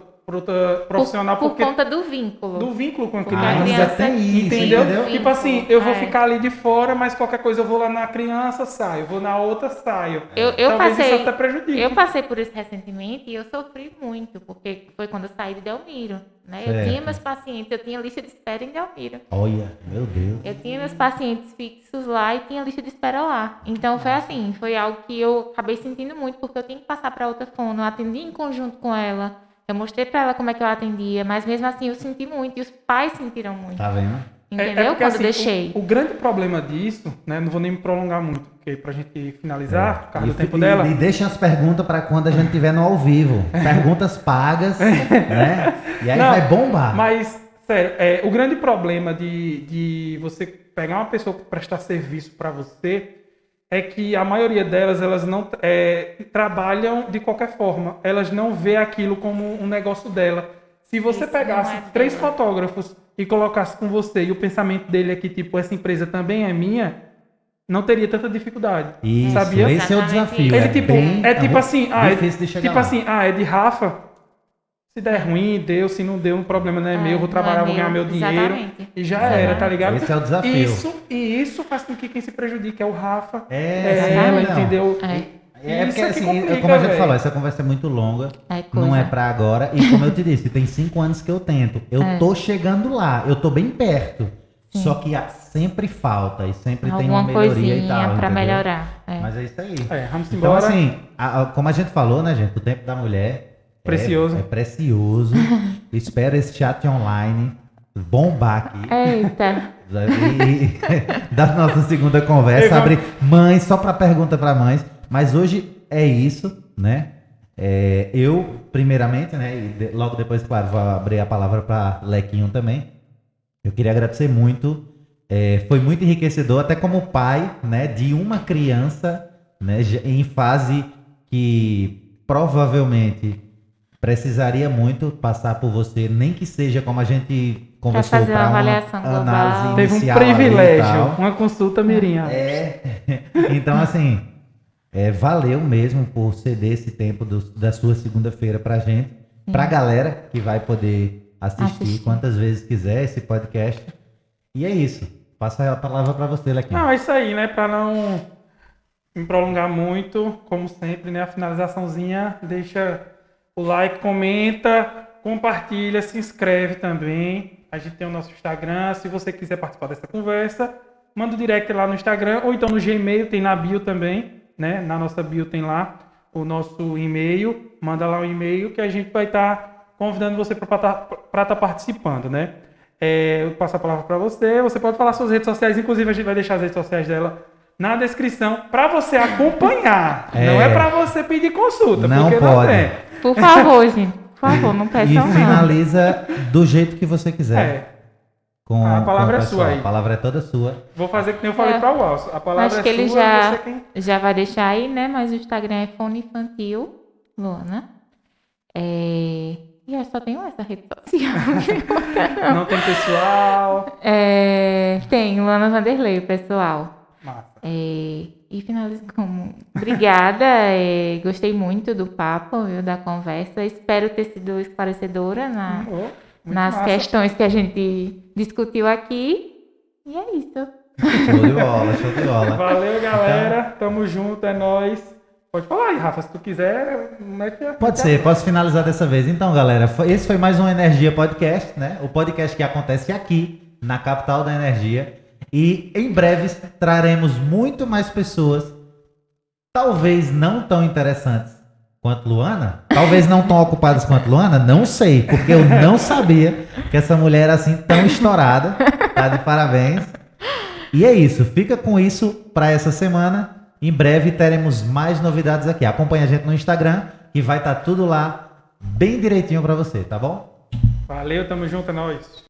profissional
Por
porque
conta do vínculo.
do vínculo com a
Porque
criança.
a
Ainda
criança
tem isso,
Entendeu?
entendeu?
Tipo assim, eu vou
É.
ficar ali de fora, mas qualquer coisa eu vou lá na criança, saio. Vou na outra, saio.
Eu
Talvez
passei,
isso até prejudique.
eu passei por isso recentemente e eu sofri muito, porque foi quando eu saí de Delmiro, né? Eu
Certo.
tinha meus pacientes, eu tinha lista de espera em Delmiro.
Olha, meu Deus.
Eu tinha meus pacientes fixos lá e tinha lista de espera lá. Então foi assim, foi algo que eu acabei sentindo muito, porque eu tinha que passar para outra fono, eu atendi em conjunto com ela, eu mostrei para ela como é que eu atendia, mas mesmo assim eu senti muito e os pais sentiram muito.
Tá vendo?
Entendeu?
porque,
Quando
assim,
eu deixei.
O grande problema disso, né? Não vou nem me prolongar muito, porque pra gente finalizar, por causa do tempo
E
dela.
deixa as perguntas para quando a gente estiver no ao vivo. Perguntas pagas, né? E aí
Não,
vai bombar.
Mas, sério, o grande problema de você pegar uma pessoa para prestar serviço para você é que a maioria delas, elas não trabalham de qualquer forma. Elas não vê aquilo como um negócio dela. Se você
Isso
pegasse
não é
3
dela.
fotógrafos e colocasse com você, e o pensamento dele é que, tipo, essa empresa também é minha, não teria tanta dificuldade.
Isso,
sabia?
esse é o
Exatamente
desafio.
isso.
Ele, tipo, é tipo assim,
difícil de chegar
tipo
lá.
assim, é de Rafa. Se der ruim, deu. Se não deu, um problema não é meu. Eu vou
não
trabalhar,
é
vou ganhar
meu.
meu dinheiro.
Exatamente.
E já
Exatamente.
era, tá ligado?
Esse é o desafio.
Isso faz com que quem se prejudique é o Rafa.
É,
ela,
então.
entendeu?
É porque,
Isso que
assim,
complica,
como a gente
velho.
falou, essa conversa é muito longa,
É coisa.
não é pra agora. E como eu te disse, tem 5 anos que eu tento. Eu tô chegando lá, eu tô bem perto.
Sim.
Só que sempre falta e sempre tem
Alguma
uma melhoria
coisinha
e tal.
pra
entendeu?
melhorar.
Mas é isso aí.
Vamos
Então,
embora.
assim, como a gente falou, né, gente? O tempo da mulher
Precioso.
É precioso. Espero esse chat online bombar aqui.
Eita.
E da nossa segunda conversa,
Ei, vamos-
abrir mães, só para pergunta para mães. Mas hoje é isso, né? Eu, primeiramente, né? E logo depois, claro, vou abrir a palavra para Lequinho também. Eu queria agradecer muito. Foi muito enriquecedor, até como pai, né? De uma criança, né? Em fase que provavelmente precisaria muito passar por você, nem que seja como a gente conversou
fazer uma
para uma
avaliação global.
análise
Teve um
inicial ali e
privilégio,
tal.
uma consulta mirinha.
Então, assim, valeu mesmo por ceder esse tempo da sua segunda-feira pra gente, pra galera que vai poder assistir quantas vezes quiser esse podcast. E é isso. Passa a palavra pra você, Lequinho.
Não, é isso aí, né? Pra não me prolongar muito, como sempre, né? A finalizaçãozinha, deixa o like, comenta, compartilha, se inscreve também. A gente tem o nosso Instagram. Se você quiser participar dessa conversa, manda o direct lá no Instagram, ou então no Gmail, tem na bio também, né? Na nossa bio tem lá o nosso e-mail. Manda lá o e-mail que a gente vai estar convidando você para estar participando, né? Eu passo a palavra para você. Você pode falar suas redes sociais, inclusive a gente vai deixar as redes sociais dela na descrição para você acompanhar. Não é para você pedir consulta,
Não
porque
pode.
não tem.
Por favor, gente. Por favor, não
E
peçam não.
finaliza do jeito que você quiser.
A palavra
com o
é sua
pessoal.
aí.
A palavra é toda sua.
Vou fazer que nem eu falei para o Alcio. A palavra
Acho
é
que ele
sua,
já,
você quem...
já vai deixar aí, né? Mas o Instagram é Fone Infantil, Luana. E eu só tenho essa rede social.
Não tem pessoal.
Tem, Luana Vanderlei, pessoal.
Massa.
E finalizo como obrigada, gostei muito do papo, viu, da conversa. Espero ter sido esclarecedora
Muito
nas
massa.
questões que a gente discutiu aqui. E é isso.
Show de bola, show de bola.
Valeu, galera. Tamo junto, é nóis. Pode falar aí, Rafa, se tu quiser.
Pode ser, posso finalizar dessa vez. Então, galera, esse foi mais um Energia Podcast, né? O podcast que acontece aqui, na capital da energia. E em breve traremos muito mais pessoas, talvez não tão interessantes quanto Luana, talvez não tão ocupadas quanto Luana, não sei, porque eu não sabia que essa mulher era assim tão estourada. Tá de parabéns. E é isso, fica com isso para essa semana. Em breve teremos mais novidades aqui. Acompanha a gente no Instagram, que vai estar tudo lá bem direitinho para você, tá bom?
Valeu, tamo junto, é nóis.